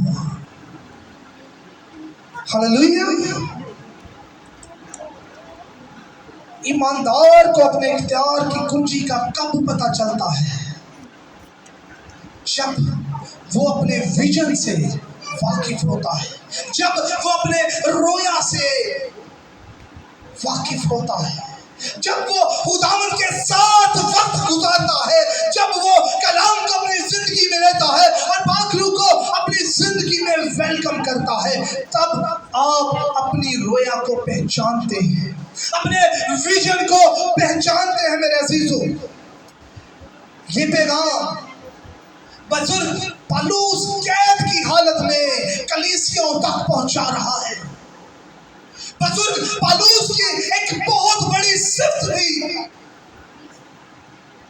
हालेलुया। ईमानदार को अपने इख्तियार की कुंजी का कब पता चलता है? जब वो अपने विजन से वाकिफ होता है, जब वो अपने रोया से वाकिफ होता है, जब वो खुदावंद के साथ वक्त गुजारता है, जब वो कलाम को अपनी जिंदगी में लेता है और पाखलू को अपनी जिंदगी में वेलकम करता है, तब आप अपनी रोया को पहचानते हैं, अपने विजन को पहचानते हैं। मेरे अजीजों, ये पैगाम बुजुर्ग पौलुस कैद की हालत में कलीसियों तक पहुंचा रहा है। बुजुर्ग पौलुस की एक बहुत बड़ी सिफ्त थी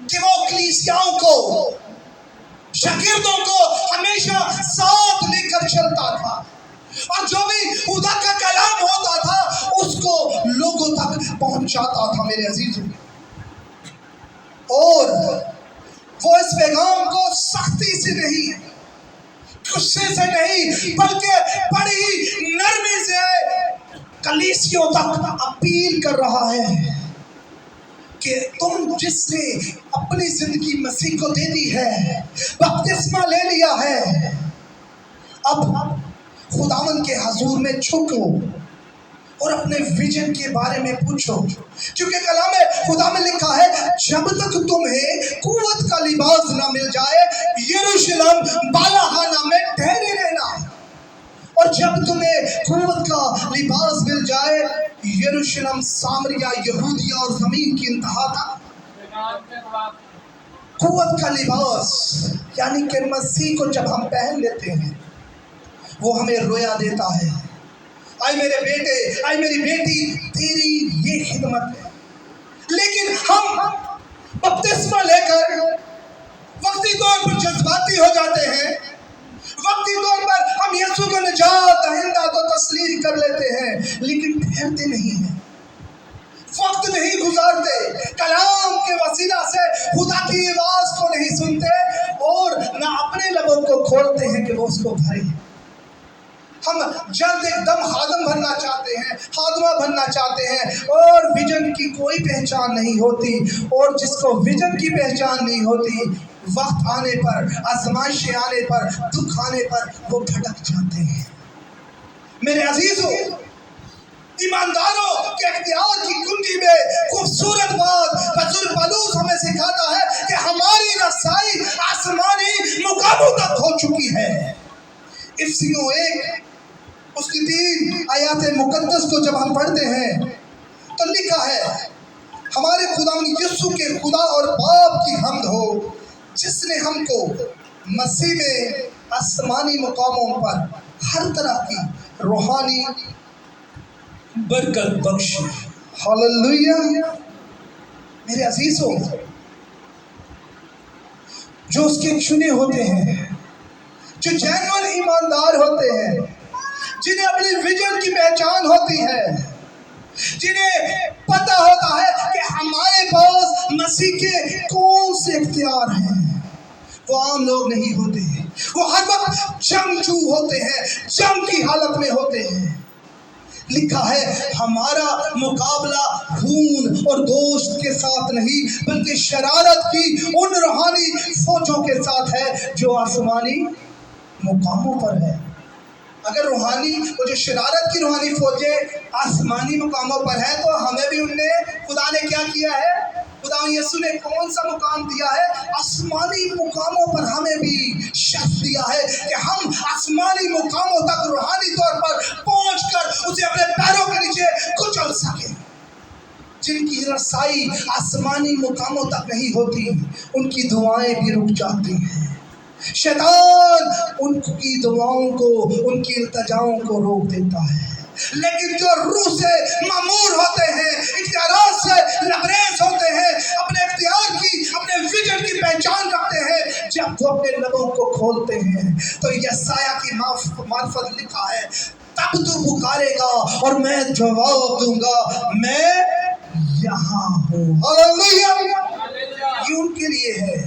कि वो कलीसियाओं को, शागिर्दों को हमेशा साथ लेकर चलता था और जो भी खुदा का कलाम होता था उसको लोगों तक पहुंचाता था। मेरे अजीजों, और वो इस पैगाम को सख्ती से नहीं, गुस्से से नहीं, बल्कि बड़ी नरमी से कलीसियों तक अपील कर रहा है कि तुम जिससे अपनी जिंदगी मसीह को दे दी है, बपतिस्मा ले लिया है, अब खुदावन के हजूर में झुको और अपने विजन के बारे में पूछो, क्योंकि कलाम खुदा में लिखा है जब तक तुम्हें कुव्वत का लिबास ना मिल जाए यरूशलेम बालाहाना में ठहरे रहना, और जब तुम्हें कुव्वत का लिबास मिल जाए यरूशलेम सामरिया यहूदिया और जमीन की इंतहा तक। कुव्वत का लिबास यानी कि मसीह को जब हम पहन लेते हैं वो हमें रोया देता है, आए मेरे बेटे, आए मेरी बेटी, तेरी ये खिदमत है। लेकिन हम बपतिस्मा लेकर वक्ती तौर पर जज्बाती हो जाते हैं, वक्ती तौर पर हम यीशु को निजात दहिंदा तो तस्लीम कर लेते हैं, लेकिन ठहरते नहीं हैं, वक्त नहीं गुजारते, कलाम के वसीला से खुदा की आवाज को नहीं सुनते और ना अपने लबों को खोलते हैं कि वो उसको भरे। हम जल्द एकदम खादम बनना चाहते हैं, खादमा बनना चाहते हैं, और विजन की कोई पहचान नहीं होती, और जिसको विजन की पहचान नहीं होती वक्त आने पर, आजमाइशें आने पर, दुख आने पर वो भटक जाते हैं। मेरे अजीजों, ईमानदारों के इख्तियार की कुंजी में खूबसूरत बात बुजुर्ग पलूस हमें सिखाता है कि हमारी रसाई आसमानी मुकामों तक हो चुकी है। इफ्सियों 1 उसकी 3 आयात मुकद्दस को जब हम पढ़ते हैं तो लिखा है हमारे खुदावंद यीशु के खुदा और बाप की हम्द हो जिसने हमको मसीह में आसमानी मुकामों पर हर तरह की रूहानी
बरकत बख्शी।
हालेलुया। मेरे अजीजों, जो उसके चुने होते हैं, जो जेन्युइन ईमानदार होते हैं, जिन्हें अपनी विजन की पहचान होती है, जिन्हें पता होता है कि हमारे पास मसीह के कौन से इख्तियार हैं, वो आम लोग नहीं होते, वो हर वक्त जंगजू होते हैं, जंग की हालत में होते हैं। लिखा है हमारा मुकाबला खून और गोश्त के साथ नहीं बल्कि शरारत की उन रूहानी फौजों के साथ है जो आसमानी मुकामों पर है। अगर रूहानी वो जो शरारत की रूहानी फौजें आसमानी मुकामों पर है तो हमें भी उनने खुदा ने क्या किया है, खुदा यीशु ने कौन सा मुकाम दिया है, आसमानी मुकामों पर हमें भी शर्फ दिया है कि हम आसमानी मुकामों तक रूहानी तौर पर पहुंचकर उसे अपने पैरों के नीचे कुचल सके। जिनकी रसाई आसमानी मुकामों तक नहीं होती उनकी दुआएं भी रुक जाती हैं, शैतान उनकी दुआओं को, उनकी इल्तिजाओं को रोक देता है। लेकिन जो रूह से मामूर होते हैं, इख्तियारात से लबरेज होते हैं, अपने इख्तियार की, अपने विजन की पहचान रखते हैं, जब वो अपने लबों को खोलते हैं तो यसाया की मार्फत लिखा है तब तू पुकारेगा और मैं जवाब दूंगा, मैं यहाँ हूँ। हालेलुया। ये उनके लिए है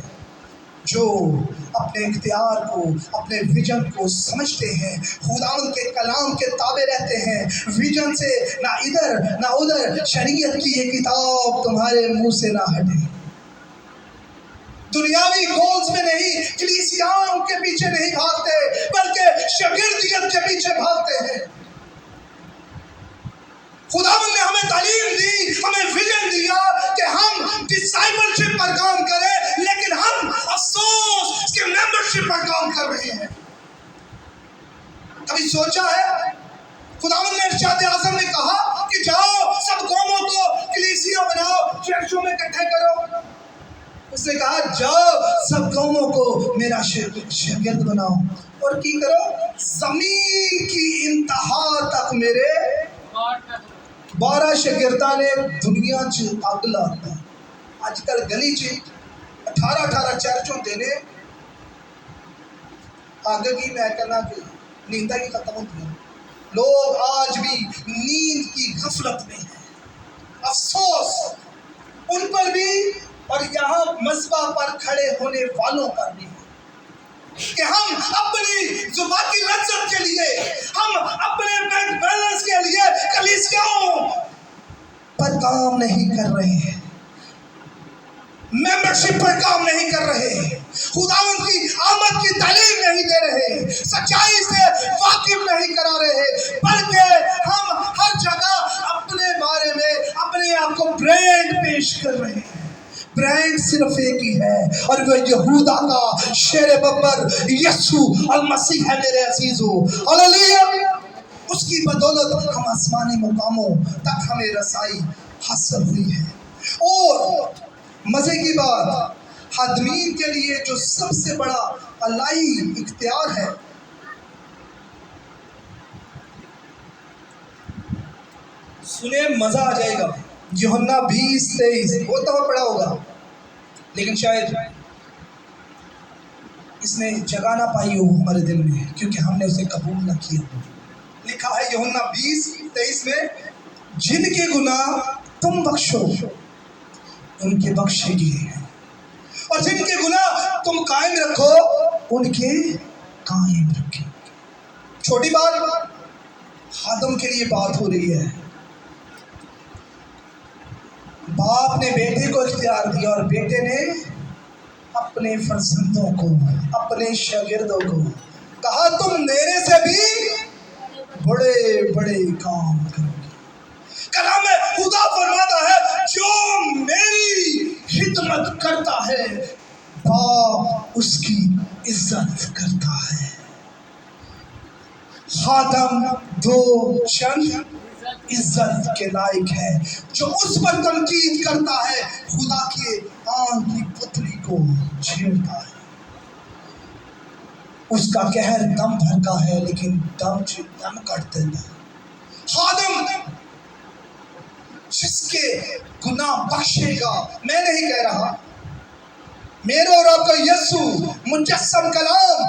जो अपने इख्तियार को, अपने विजन को समझते हैं, खुदावंद के कलाम के ताबे रहते हैं, विजन से ना इधर ना उधर, शरीयत की ये किताब तुम्हारे मुंह से ना हटे। दुनियावी गोल्स में नहीं, कलीसियाओं के पीछे नहीं भागते बल्कि शागिर्दियत के पीछे भागते हैं। खुदावंद ने हमें तालीम दी, हमें विजन दिया कि हम डिसाइपलशिप पर काम करें, लेकिन हम अफसोस कि मेंबरशिप पर काम कर रहे हैं। कभी सोचा है, खुदावंद ने इरशाद आज़म में कहा कि जाओ सब कौमों को कलीसिया बनाओ, चर्चों में इकट्ठे करो। उसने कहा जाओ सब कौमों को मेरा शागिर्द बनाओ और की करो, जमीन की इंतहा तक मेरे 12 शागिर्दां ने दुनिया च अग लाता। आजकल गली च 18 चर्च होते ने, अग की मैं कहना कि नींदा की खत्म होती है। लोग आज भी नींद की गफलत में हैं। अफसोस उन पर भी और यहाँ मज़बा पर खड़े होने वालों पर भी कि हम अपनी जुबान की लज्जत के लिए, हम अपने बैंक बैलेंस के लिए कलीसियाओं पर काम नहीं कर रहे हैं, मेंबरशिप पर काम नहीं कर रहे, खुदावंद की आमद की तालीम नहीं दे रहे, सच्चाई से वाकिफ नहीं करा रहे, बल्कि हम हर जगह अपने बारे में अपने आप को ब्रांड पेश कर रहे हैं। ब्रांड सिर्फ एक ही है और वह यहूदा का शेर बब्बर यीशु अल मसीह है मेरे अजीजों। हालेलुया। उसकी बदौलत हम आसमानी मुकामों तक हमें रसाई हासिल हुई है। और मजे की बात, आदमीन के लिए जो सबसे बड़ा अलाई इख्तियार है, सुने मजा आ जाएगा। यूहन्ना 20:23 वो तो पढ़ा होगा, लेकिन शायद इसने जगह ना पाई हो हमारे दिल में, क्योंकि हमने उसे कबूल ना किया। लिखा है यूहन्ना 20:23 में, जिनके गुनाह तुम बख्शो उनके बख्शे गए, और जिनके गुनाह तुम कायम रखो उनके कायम रखे। छोटी बात, खादम के लिए बात हो रही है। बाप ने बेटे को इख्तियार दिया और बेटे ने अपने फर्जंदों को, अपने शागिर्दों को कहा, तुम मेरे से भी बड़े बड़े काम करोगे। कलाम खुदा फरमाता है, जो मेरी खिदमत करता है बाप उसकी इज्जत करता है। खादम दो चंद इज्जत के लायक है। जो उस पर तनकीद करता है खुदा के आन की पुतली को छेड़ता है। उसका कहर दम भर का है, लेकिन दम कट देता है। खादम जिसके गुनाह बख्शेगा, मैं नहीं कह रहा, मेरे और आपका यीशु मुजस्सम कलाम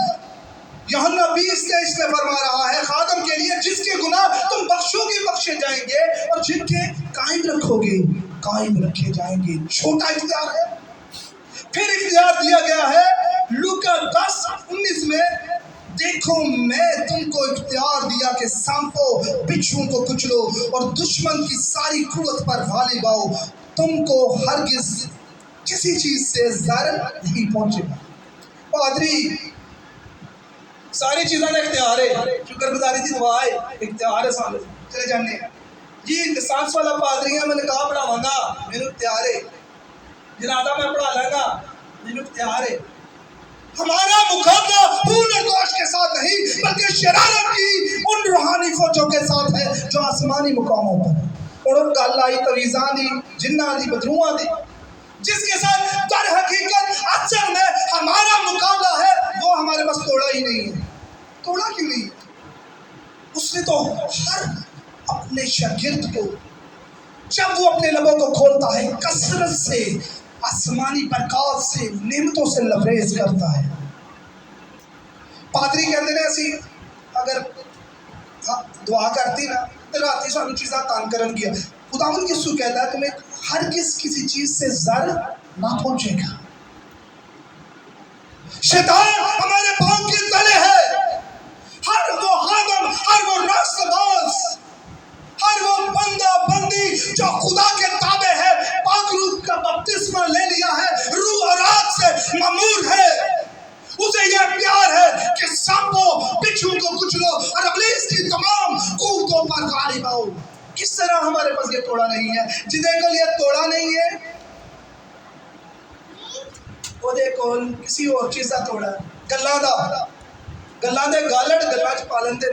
यूहन्ना 20:23 में फरमा रहा है खादम के लिए, जिसके गुनाह तुम बख्शोगे बख्शे जाएंगे और जिनके कायम रखोगे कायम रखे जाएंगे। छोटा इख्तियार है। फिर इख्तियार दिया गया है लूका 10:19 में, देखो मैं तुमको इख्तियार दिया कि सांपों बिच्छुओं को कुचलो और दुश्मन की सारी कुव्वत पर गालिब पाओ, तुमको हरगिज किसी चीज से ज़र नहीं पहुंचेगा। पादरी सारी चीज़ों का इख्तियार है, शुक्रगुजारी की दुआ है, इख्तियार है सामने चले जाने जी। लाइसेंस वाला पादरी है, मैंने कहा पढ़ावांगा, मेरे इख्तियार है। जनाजा मैं पढ़ा लेगा, मेरे इख्तियार है। हमारा मुकाबला उन निर्दोष के साथ नहीं, बल्कि शरारत की उन रूहानी फौजों के साथ है जो आसमानी मुकामों पर। और गल आई तवीज़ा दी, जिन्ना दी, बदरूआ दी, जिसके साथ दर हकीकत असल में हमारा मुकाबला है, वो हमारे पास तोड़ा ही नहीं है। तोड़ा क्यों नहीं? उसने तो हर अपने शागिर्द को, जब वो अपने लबों को खोलता है, कसरत से आसमानी बरकत से नेमतों से लबरेज करता है। पादरी कहते हैं असी अगर दुआ करती ना तो रात सानू चीज़ा तंग करन गया। खुदावंद यीशु कहता है तुम्हें हर किसी चीज से ज़र ना पहुंचेगा। शैतान हमारे पांव के तले है। हर वो खादम, हर वो रास्तबाज, हर वो बंदा बंदी जो खुदा के ताबे है, पाक रूह का बपतिस्मा ले लिया है, रूह और आग से ममूर है, उसे यह प्यार है कि सांपों बिच्छुओं को कुचलो और इब्लीस की तमाम कुव्वतों पर गालिब आओ। किस तरह हमारे पास ये तोड़ा नहीं है? जिदे को ये तोड़ा नहीं है वो देखो किसी और चीज़ का तोड़ा गल्ला दे गालड़ गल्ला च पालन दे।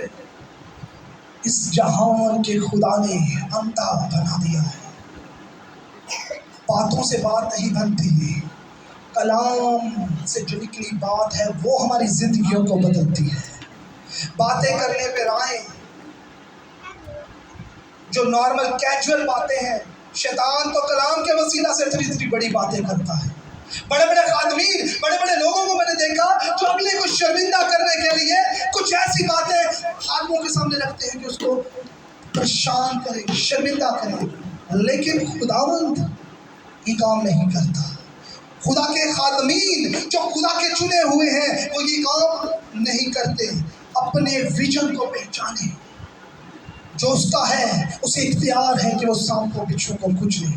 इस जहान के खुदा ने अंधा बना दिया है। बातों से बात नहीं बनती, कलाम से जो निकली बात है वो हमारी जिंदगियों को बदलती है। बातें करने पे राहें जो नॉर्मल कैजुअल बातें हैं, शैतान तो कलाम के वसीला से इतनी बड़ी बातें करता है। बड़े बड़े खादमीन, बड़े बड़े लोगों को मैंने देखा जो अगले को शर्मिंदा करने के लिए कुछ ऐसी बातें खादमों के सामने रखते हैं कि उसको परेशान करें, शर्मिंदा करें, लेकिन खुदावंद ये काम नहीं करता। खुदा के खादमीन जो खुदा के चुने हुए हैं वो ये काम नहीं करते। अपने विजन को पहचाने, जो उसका है उसे इख्तियार है कि वो सांपों बिच्छुओं को कुचले।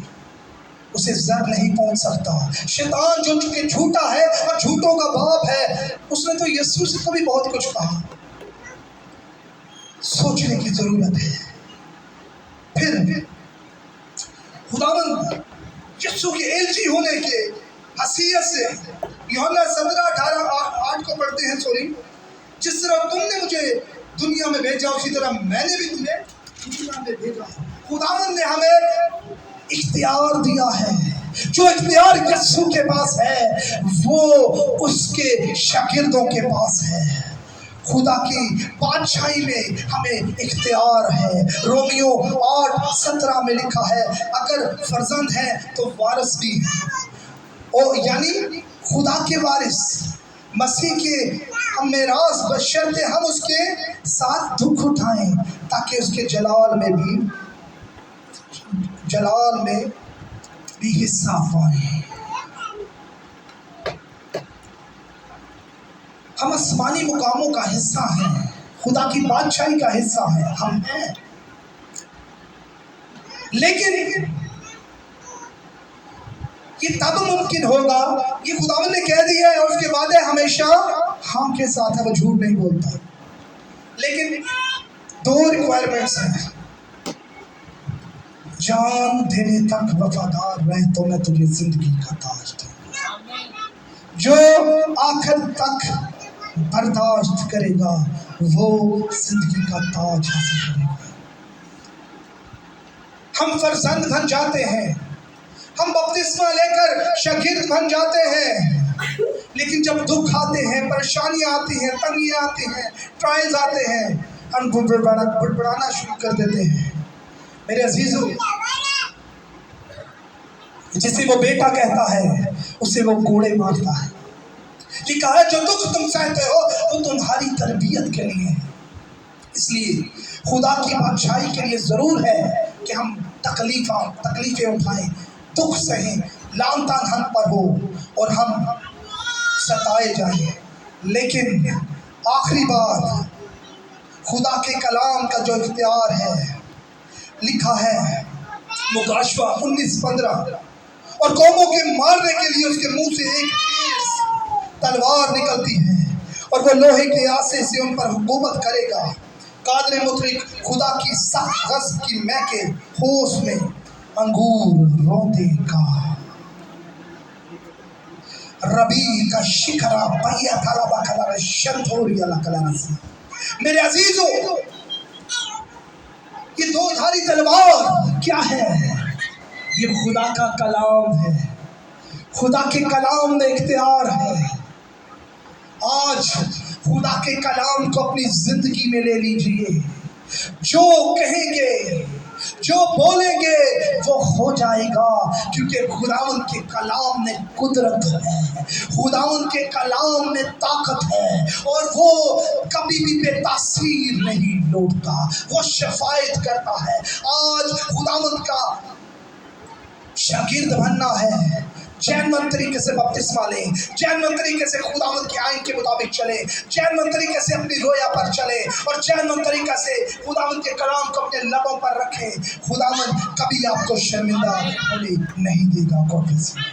उसे जर नहीं पहुंच सकता। शैतान जो चूंकि झूठा है और झूठों का बाप है, उसने तो यीशु से कभी बहुत कुछ कहा। सोचने की जरूरत है। फिर खुदावंद यीशु के एलची होने के हसीयत से यूहन्ना 17:18 को पढ़ते हैं, जिस तरह तुमने मुझे दुनिया में भेजा उसी तरह मैंने भी तुम्हें दुनिया में भेजा। खुदावंद ने हमें इख्तियार दिया है। जो इख्तियार यीशु के पास है वो उसके शागिर्दों के पास है। खुदा की बादशाही में हमें इख्तियार है। रोमियो 8:17 में लिखा है, अगर फर्जंद है तो वारिस भी है। और यानी खुदा के वारिस मसीह के हम मेरास, बशर्ते हम उसके साथ दुख उठाएं ताकि उसके जलाल में भी हिस्सा पाए। हम आसमानी मुकामों का हिस्सा हैं, खुदा की बादशाही का हिस्सा है हम हैं। लेकिन ये तब मुमकिन होगा, ये खुदावंद ने कह दिया है और उसके वादे हमेशा हाँ के साथ है, वो झूठ नहीं बोलता। लेकिन 2 रिक्वायरमेंट्स हैं। जान देने तक वफादार रहे तो मैं तुझे जिंदगी का ताज दूंगा। जो आखिर तक बर्दाश्त करेगा वो जिंदगी का ताज हासिल करेगा। हम फर्जंद बन जाते हैं, हम बपतिस्मा लेकर शागिर्द बन जाते हैं, लेकिन जब दुख आते हैं, परेशानियां आती हैं, तंगियां आती हैं, ट्रायल्स आते हैं, हम बुड़बुड़ाना शुरू कर देते हैं। मेरे अजीजों, जिसे वो बेटा कहता है उसे वो कोड़े मारता है। लिखा है जो दुख तुम सहते हो वो तुम्हारी तरबियत के लिए है। इसलिए खुदा की बादशाही के लिए ज़रूर है कि हम तकलीफें उठाएं, दुख सहें, लान तान हम पर हो और हम सताए जाएं। लेकिन आखिरी बात, खुदा के कलाम का जो इख्तियार है, लिखा है मुकाशवा 19:15, और कौमों के मारने के लिए उसके मुंह से एक तेज तलवार निकलती है और वो लोहे के आसे से उन पर हुकूमत करेगा। कादर मुतरिक खुदा की सख्त गज़ब की महके होश में अंगूर रोंदेगा। रबी का शिखरा पहिया थाला बखला शंथोरिया लकलासी। मेरे अजीजों, ये 2 धारी तलवार क्या है? ये खुदा का कलाम है। खुदा के कलाम में इख्तियार है। आज खुदा के कलाम को अपनी जिंदगी में ले लीजिए। जो कहेंगे, जो बोलेंगे वो हो जाएगा, क्योंकि खुदावंद के कलाम में कुदरत है, खुदावंद के कलाम में ताकत है और वो कभी भी बेतासीर नहीं लौटता, वो शफायत करता है। आज खुदावंद का शागिर्द बनना है, जैनवन तरीके से बपतिस्मा लें, जैनवन तरीके से खुदावंद के आइन के मुताबिक चले, जैनवन तरीके से अपनी रोया पर चले और जैनवन तरीके से खुदावंद के कलाम को अपने लबों पर रखें। खुदावंद कभी आपको शर्मिंदा होने नहीं देगा। God bless you.